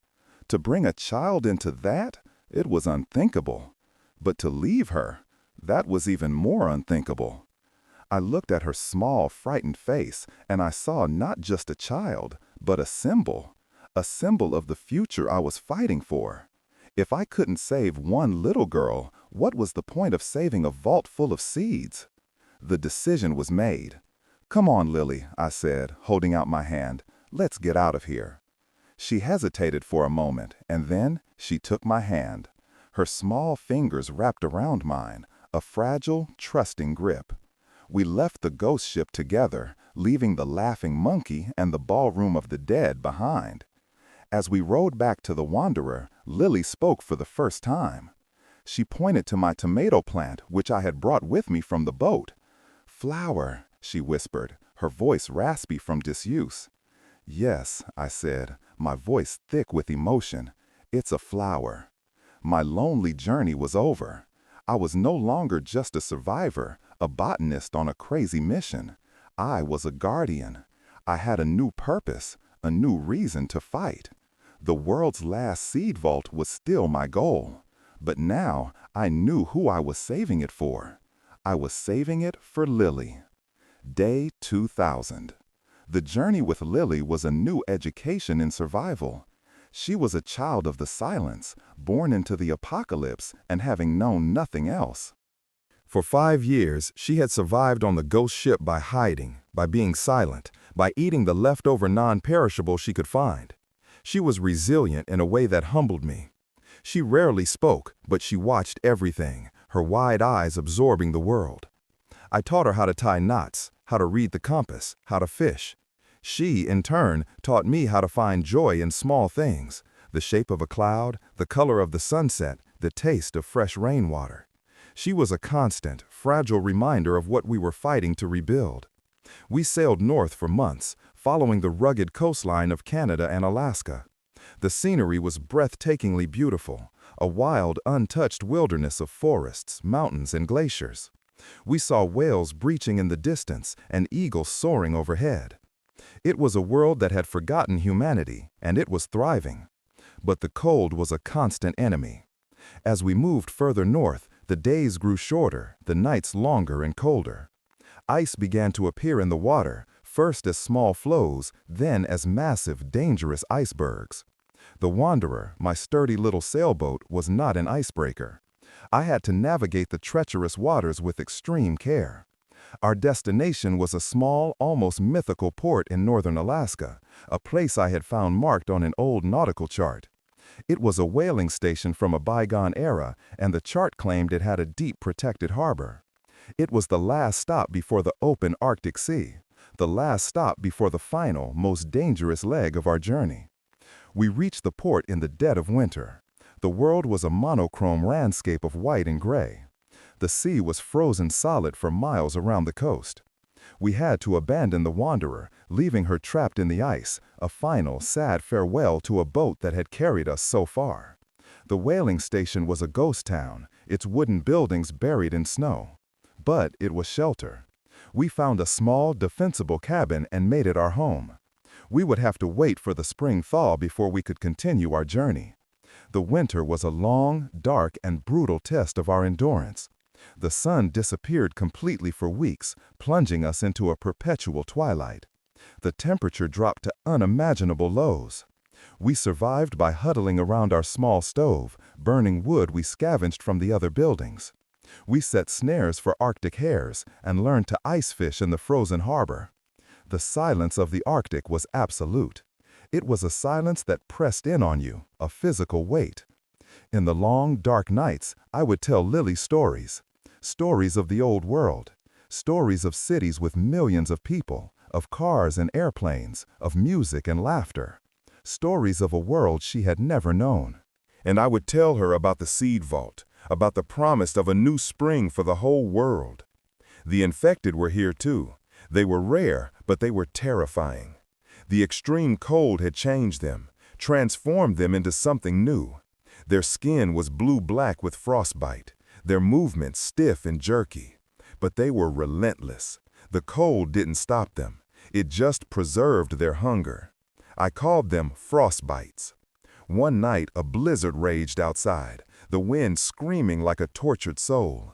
To bring a child into that, it was unthinkable. But to leave her, that was even more unthinkable. I looked at her small, frightened face, and I saw not just a child, but a symbol of the future I was fighting for. If I couldn't save one little girl, what was the point of saving a vault full of seeds? The decision was made. "Come on, Lily," I said, holding out my hand. "Let's get out of here." She hesitated for a moment, and then she took my hand. Her small fingers wrapped around mine, a fragile, trusting grip. We left the ghost ship together, leaving the laughing monkey and the ballroom of the dead behind. As we rowed back to the Wanderer, Lily spoke for the first time. She pointed to my tomato plant, which I had brought with me from the boat. "Flower," she whispered, her voice raspy from disuse. "Yes," I said, my voice thick with emotion. "It's a flower." My lonely journey was over. I was no longer just a survivor, a botanist on a crazy mission. I was a guardian. I had a new purpose, a new reason to fight. The world's last seed vault was still my goal. But now I knew who I was saving it for. I was saving it for Lily. Day 2000. The journey with Lily was a new education in survival. She was a child of the silence, born into the apocalypse and having known nothing else. For 5 years, she had survived on the ghost ship by hiding, by being silent, by eating the leftover non-perishable she could find. She was resilient in a way that humbled me. She rarely spoke, but she watched everything, her wide eyes absorbing the world. I taught her how to tie knots, how to read the compass, how to fish. She, in turn, taught me how to find joy in small things, the shape of a cloud, the color of the sunset, the taste of fresh rainwater. She was a constant, fragile reminder of what we were fighting to rebuild. We sailed north for months, following the rugged coastline of Canada and Alaska. The scenery was breathtakingly beautiful, a wild, untouched wilderness of forests, mountains, and glaciers. We saw whales breaching in the distance and eagles soaring overhead. It was a world that had forgotten humanity, and it was thriving. But the cold was a constant enemy. As we moved further north, the days grew shorter, the nights longer and colder. Ice began to appear in the water, first as small floes, then as massive, dangerous icebergs. The Wanderer, my sturdy little sailboat, was not an icebreaker. I had to navigate the treacherous waters with extreme care. Our destination was a small, almost mythical port in northern Alaska, a place I had found marked on an old nautical chart. It was a whaling station from a bygone era, and the chart claimed it had a deep protected harbor. It was the last stop before the open Arctic Sea, the last stop before the final, most dangerous leg of our journey. We reached the port in the dead of winter. The world was a monochrome landscape of white and gray. The sea was frozen solid for miles around the coast. We had to abandon the Wanderer, leaving her trapped in the ice, a final, sad farewell to a boat that had carried us so far. The whaling station was a ghost town, its wooden buildings buried in snow. But it was shelter. We found a small, defensible cabin and made it our home. We would have to wait for the spring thaw before we could continue our journey. The winter was a long, dark, and brutal test of our endurance. The sun disappeared completely for weeks, plunging us into a perpetual twilight. The temperature dropped to unimaginable lows. We survived by huddling around our small stove, burning wood we scavenged from the other buildings. We set snares for Arctic hares and learned to ice fish in the frozen harbor. The silence of the Arctic was absolute. It was a silence that pressed in on you, a physical weight. In the long, dark nights, I would tell Lily stories. Stories of the old world. Stories of cities with millions of people, of cars and airplanes, of music and laughter. Stories of a world she had never known. And I would tell her about the seed vault, about the promise of a new spring for the whole world. The infected were here too. They were rare, but they were terrifying. The extreme cold had changed them, transformed them into something new. Their skin was blue-black with frostbite, their movements stiff and jerky. But they were relentless. The cold didn't stop them. It just preserved their hunger. I called them frostbites. One night, a blizzard raged outside, the wind screaming like a tortured soul.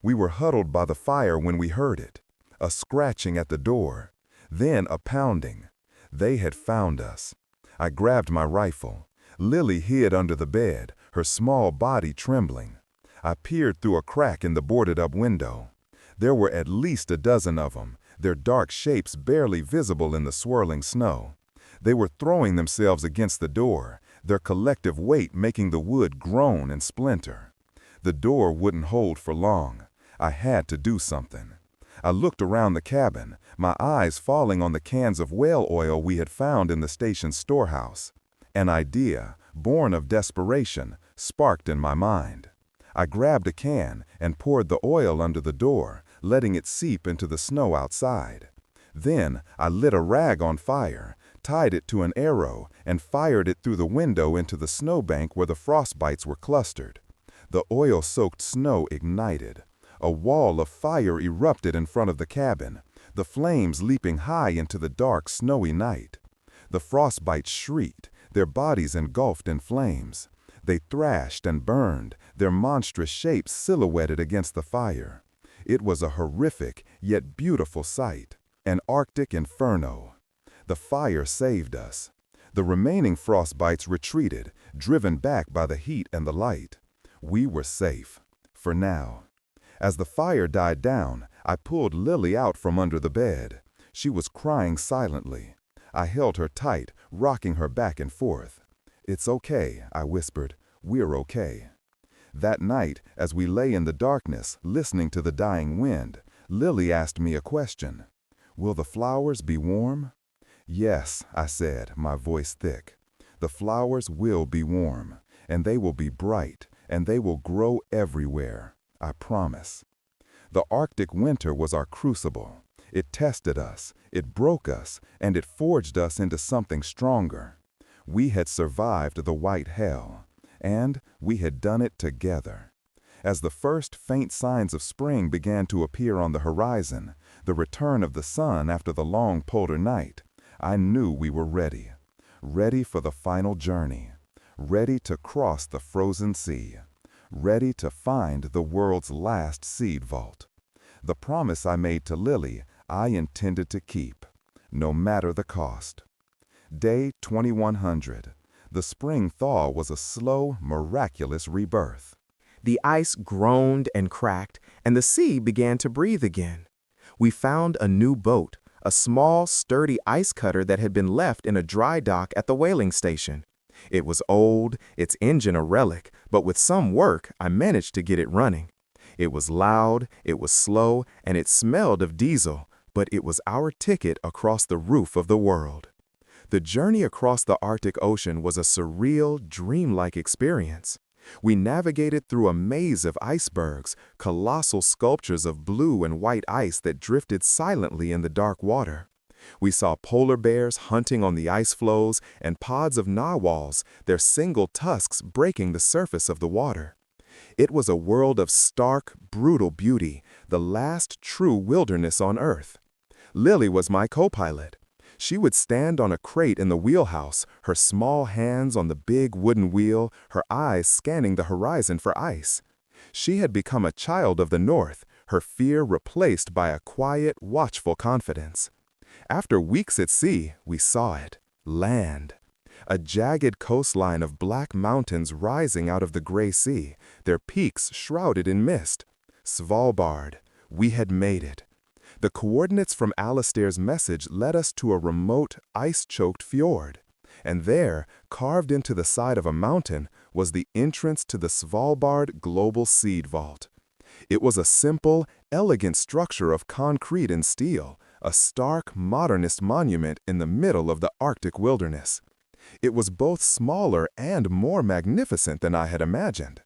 We were huddled by the fire when we heard it. A scratching at the door, then a pounding. They had found us. I grabbed my rifle. Lily hid under the bed, her small body trembling. I peered through a crack in the boarded-up window. There were at least a dozen of them, their dark shapes barely visible in the swirling snow. They were throwing themselves against the door, their collective weight making the wood groan and splinter. The door wouldn't hold for long. I had to do something. I looked around the cabin, my eyes falling on the cans of whale oil we had found in the station's storehouse. An idea, born of desperation, sparked in my mind. I grabbed a can and poured the oil under the door, letting it seep into the snow outside. Then I lit a rag on fire, tied it to an arrow, and fired it through the window into the snowbank where the frostbites were clustered. The oil-soaked snow ignited. A wall of fire erupted in front of the cabin, the flames leaping high into the dark, snowy night. The frostbites shrieked, their bodies engulfed in flames. They thrashed and burned, their monstrous shapes silhouetted against the fire. It was a horrific, yet beautiful sight, an Arctic inferno. The fire saved us. The remaining frostbites retreated, driven back by the heat and the light. We were safe, for now. As the fire died down, I pulled Lily out from under the bed. She was crying silently. I held her tight, rocking her back and forth. "It's okay," I whispered. "We're okay." That night, as we lay in the darkness, listening to the dying wind, Lily asked me a question. "Will the flowers be warm?" "Yes," I said, my voice thick. "The flowers will be warm, and they will be bright, and they will grow everywhere. I promise." The Arctic winter was our crucible. It tested us, it broke us, and it forged us into something stronger. We had survived the white hell, and we had done it together. As the first faint signs of spring began to appear on the horizon, the return of the sun after the long polar night, I knew we were ready. Ready for the final journey. Ready to cross the frozen sea. Ready to find the world's last seed vault. The promise I made to Lily, I intended to keep, no matter the cost. Day 2100. The spring thaw was a slow, miraculous rebirth. The ice groaned and cracked, and the sea began to breathe again. We found a new boat, a small, sturdy ice cutter that had been left in a dry dock at the whaling station. It was old, its engine a relic, but with some work, I managed to get it running. It was loud, it was slow, and it smelled of diesel, but it was our ticket across the roof of the world. The journey across the Arctic Ocean was a surreal, dreamlike experience. We navigated through a maze of icebergs, colossal sculptures of blue and white ice that drifted silently in the dark water. We saw polar bears hunting on the ice floes and pods of narwhals, their single tusks breaking the surface of the water. It was a world of stark, brutal beauty, the last true wilderness on Earth. Lily was my co-pilot. She would stand on a crate in the wheelhouse, her small hands on the big wooden wheel, her eyes scanning the horizon for ice. She had become a child of the North, her fear replaced by a quiet, watchful confidence. After weeks at sea, we saw it, land. A jagged coastline of black mountains rising out of the gray sea, their peaks shrouded in mist. Svalbard. We had made it. The coordinates from Alistair's message led us to a remote, ice-choked fjord. And there, carved into the side of a mountain, was the entrance to the Svalbard Global Seed Vault. It was a simple, elegant structure of concrete and steel, a stark, modernist monument in the middle of the Arctic wilderness. It was both smaller and more magnificent than I had imagined.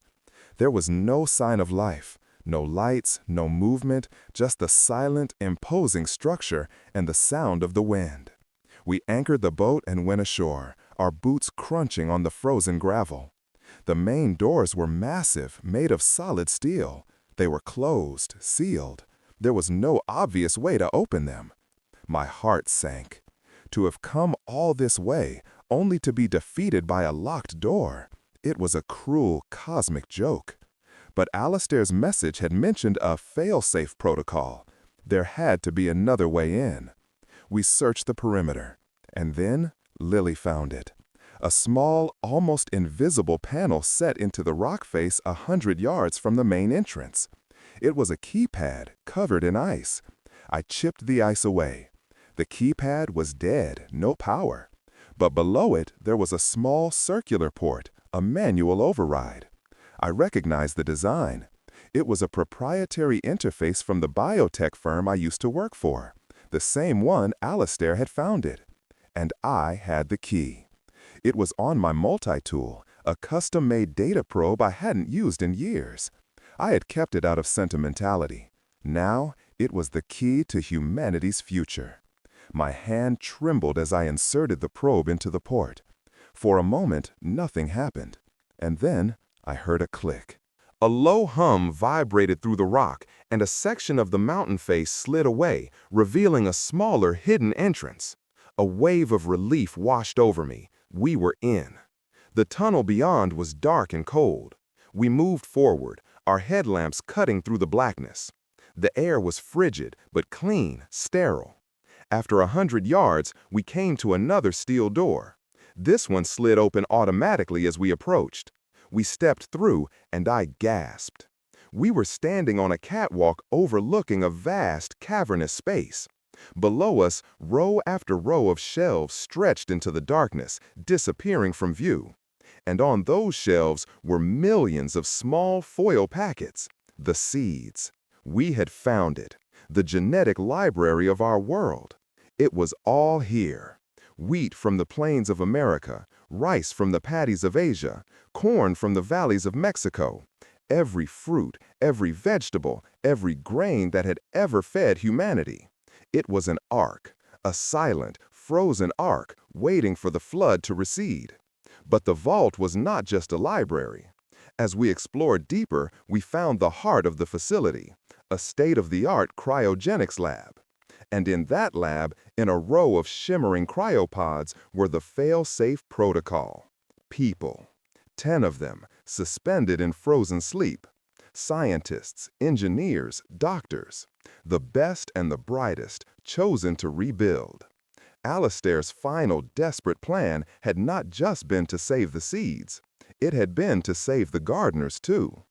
There was no sign of life. No lights, no movement, just the silent, imposing structure and the sound of the wind. We anchored the boat and went ashore, our boots crunching on the frozen gravel. The main doors were massive, made of solid steel. They were closed, sealed. There was no obvious way to open them. My heart sank. To have come all this way, only to be defeated by a locked door. It was a cruel, cosmic joke. But Alistair's message had mentioned a fail-safe protocol. There had to be another way in. We searched the perimeter, and then Lily found it. A small, almost invisible panel set into the rock face 100 yards from the main entrance. It was a keypad covered in ice. I chipped the ice away. The keypad was dead, no power. But below it, there was a small circular port, a manual override. I recognized the design. It was a proprietary interface from the biotech firm I used to work for, the same one Alistair had founded. And I had the key. It was on my multi-tool, a custom-made data probe I hadn't used in years. I had kept it out of sentimentality. Now, it was the key to humanity's future. My hand trembled as I inserted the probe into the port. For a moment, nothing happened. And then, I heard a click. A low hum vibrated through the rock, and a section of the mountain face slid away, revealing a smaller, hidden entrance. A wave of relief washed over me. We were in. The tunnel beyond was dark and cold. We moved forward, our headlamps cutting through the blackness. The air was frigid, but clean, sterile. After 100 yards, we came to another steel door. This one slid open automatically as we approached. We stepped through, and I gasped. We were standing on a catwalk overlooking a vast, cavernous space. Below us, row after row of shelves stretched into the darkness, disappearing from view. And on those shelves were millions of small foil packets, the seeds. We had found it, the genetic library of our world. It was all here. Wheat from the plains of America, rice from the paddies of Asia, corn from the valleys of Mexico. Every fruit, every vegetable, every grain that had ever fed humanity. It was an ark, a silent, frozen ark waiting for the flood to recede. But the vault was not just a library. As we explored deeper, we found the heart of the facility, a state-of-the-art cryogenics lab. And in that lab, in a row of shimmering cryopods, were the fail-safe protocol. People. 10 of them, suspended in frozen sleep. Scientists, engineers, doctors. The best and the brightest, chosen to rebuild. Alistair's final desperate plan had not just been to save the seeds. It had been to save the gardeners, too.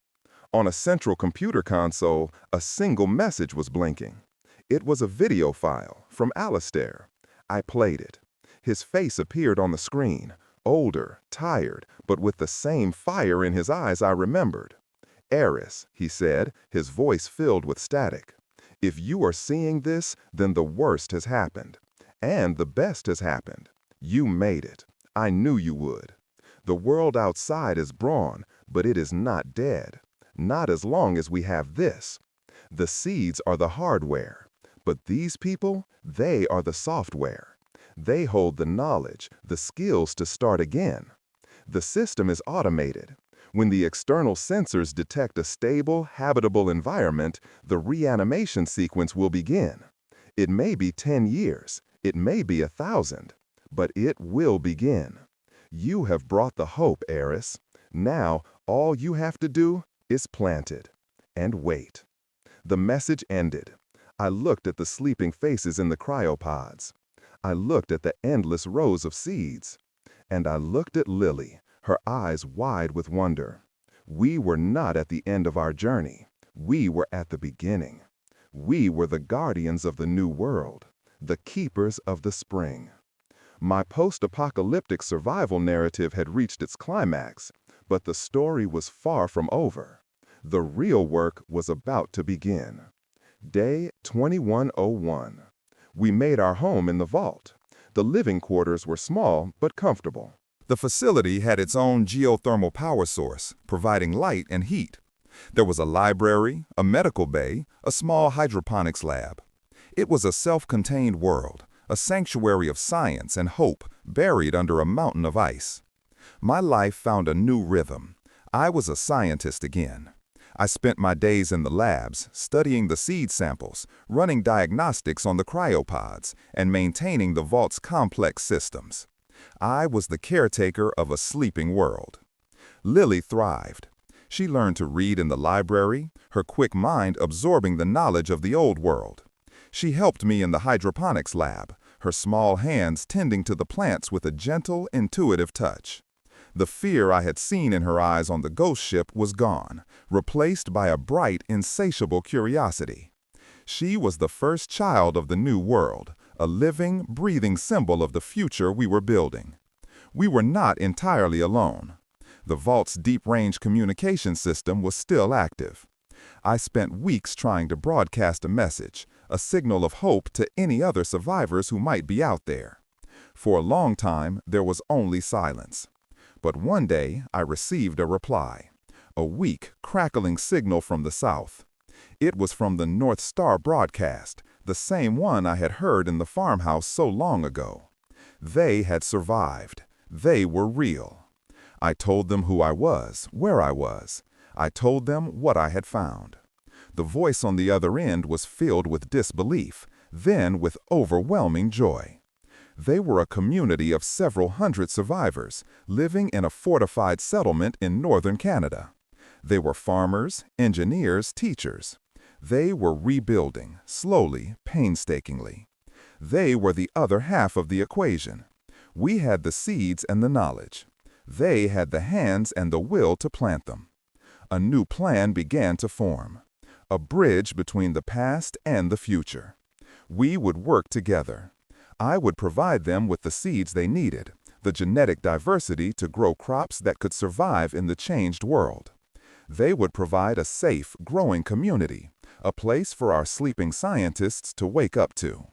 On a central computer console, a single message was blinking. It was a video file from Alistair. I played it. His face appeared on the screen, older, tired, but with the same fire in his eyes I remembered. "Eris," he said, his voice filled with static. "If you are seeing this, then the worst has happened. And the best has happened. You made it. I knew you would. The world outside is brawn, but it is not dead. Not as long as we have this. The seeds are the hardware. But these people, they are the software. They hold the knowledge, the skills to start again. The system is automated. When the external sensors detect a stable, habitable environment, the reanimation sequence will begin. It may be 10 years, it may be 1,000, but it will begin. You have brought the hope, Eris. Now, all you have to do is plant it. And wait." The message ended. I looked at the sleeping faces in the cryopods. I looked at the endless rows of seeds. And I looked at Lily, her eyes wide with wonder. We were not at the end of our journey. We were at the beginning. We were the guardians of the new world, the keepers of the spring. My post-apocalyptic survival narrative had reached its climax, but the story was far from over. The real work was about to begin. Day 2101. We made our home in the vault. The living quarters were small but comfortable. The facility had its own geothermal power source, providing light and heat. There was a library, a medical bay, a small hydroponics lab. It was a self-contained world, a sanctuary of science and hope buried under a mountain of ice. My life found a new rhythm. I was a scientist again. I spent my days in the labs, studying the seed samples, running diagnostics on the cryopods, and maintaining the vault's complex systems. I was the caretaker of a sleeping world. Lily thrived. She learned to read in the library, her quick mind absorbing the knowledge of the old world. She helped me in the hydroponics lab, her small hands tending to the plants with a gentle, intuitive touch. The fear I had seen in her eyes on the ghost ship was gone, replaced by a bright, insatiable curiosity. She was the first child of the new world, a living, breathing symbol of the future we were building. We were not entirely alone. The vault's deep-range communication system was still active. I spent weeks trying to broadcast a message, a signal of hope to any other survivors who might be out there. For a long time, there was only silence. But one day, I received a reply. A weak, crackling signal from the south. It was from the North Star broadcast, the same one I had heard in the farmhouse so long ago. They had survived. They were real. I told them who I was, where I was. I told them what I had found. The voice on the other end was filled with disbelief, then with overwhelming joy. They were a community of several hundred survivors living in a fortified settlement in northern Canada. They were farmers, engineers, teachers. They were rebuilding, slowly, painstakingly. They were the other half of the equation. We had the seeds and the knowledge. They had the hands and the will to plant them. A new plan began to form. A bridge between the past and the future. We would work together. I would provide them with the seeds they needed, the genetic diversity to grow crops that could survive in the changed world. They would provide a safe, growing community, a place for our sleeping scientists to wake up to.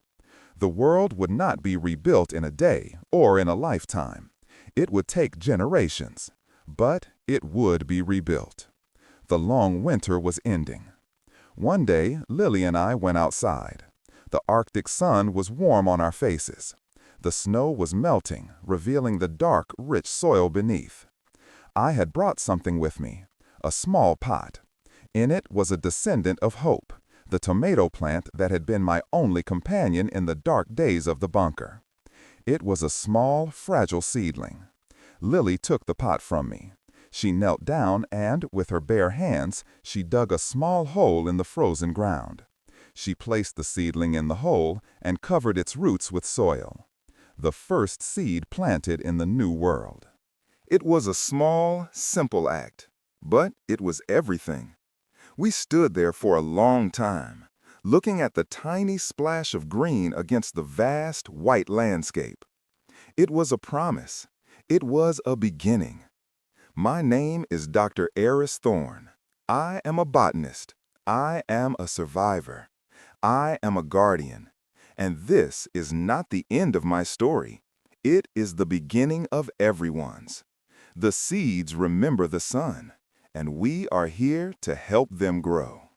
The world would not be rebuilt in a day or in a lifetime. It would take generations, but it would be rebuilt. The long winter was ending. One day, Lily and I went outside. The Arctic sun was warm on our faces. The snow was melting, revealing the dark, rich soil beneath. I had brought something with me, a small pot. In it was a descendant of hope, the tomato plant that had been my only companion in the dark days of the bunker. It was a small, fragile seedling. Lily took the pot from me. She knelt down and, with her bare hands, she dug a small hole in the frozen ground. She placed the seedling in the hole and covered its roots with soil. The first seed planted in the new world. It was a small, simple act, but it was everything. We stood there for a long time, looking at the tiny splash of green against the vast, white landscape. It was a promise. It was a beginning. My name is Dr. Eris Thorne. I am a botanist. I am a survivor. I am a guardian. And this is not the end of my story. It is the beginning of everyone's. The seeds remember the sun, and we are here to help them grow.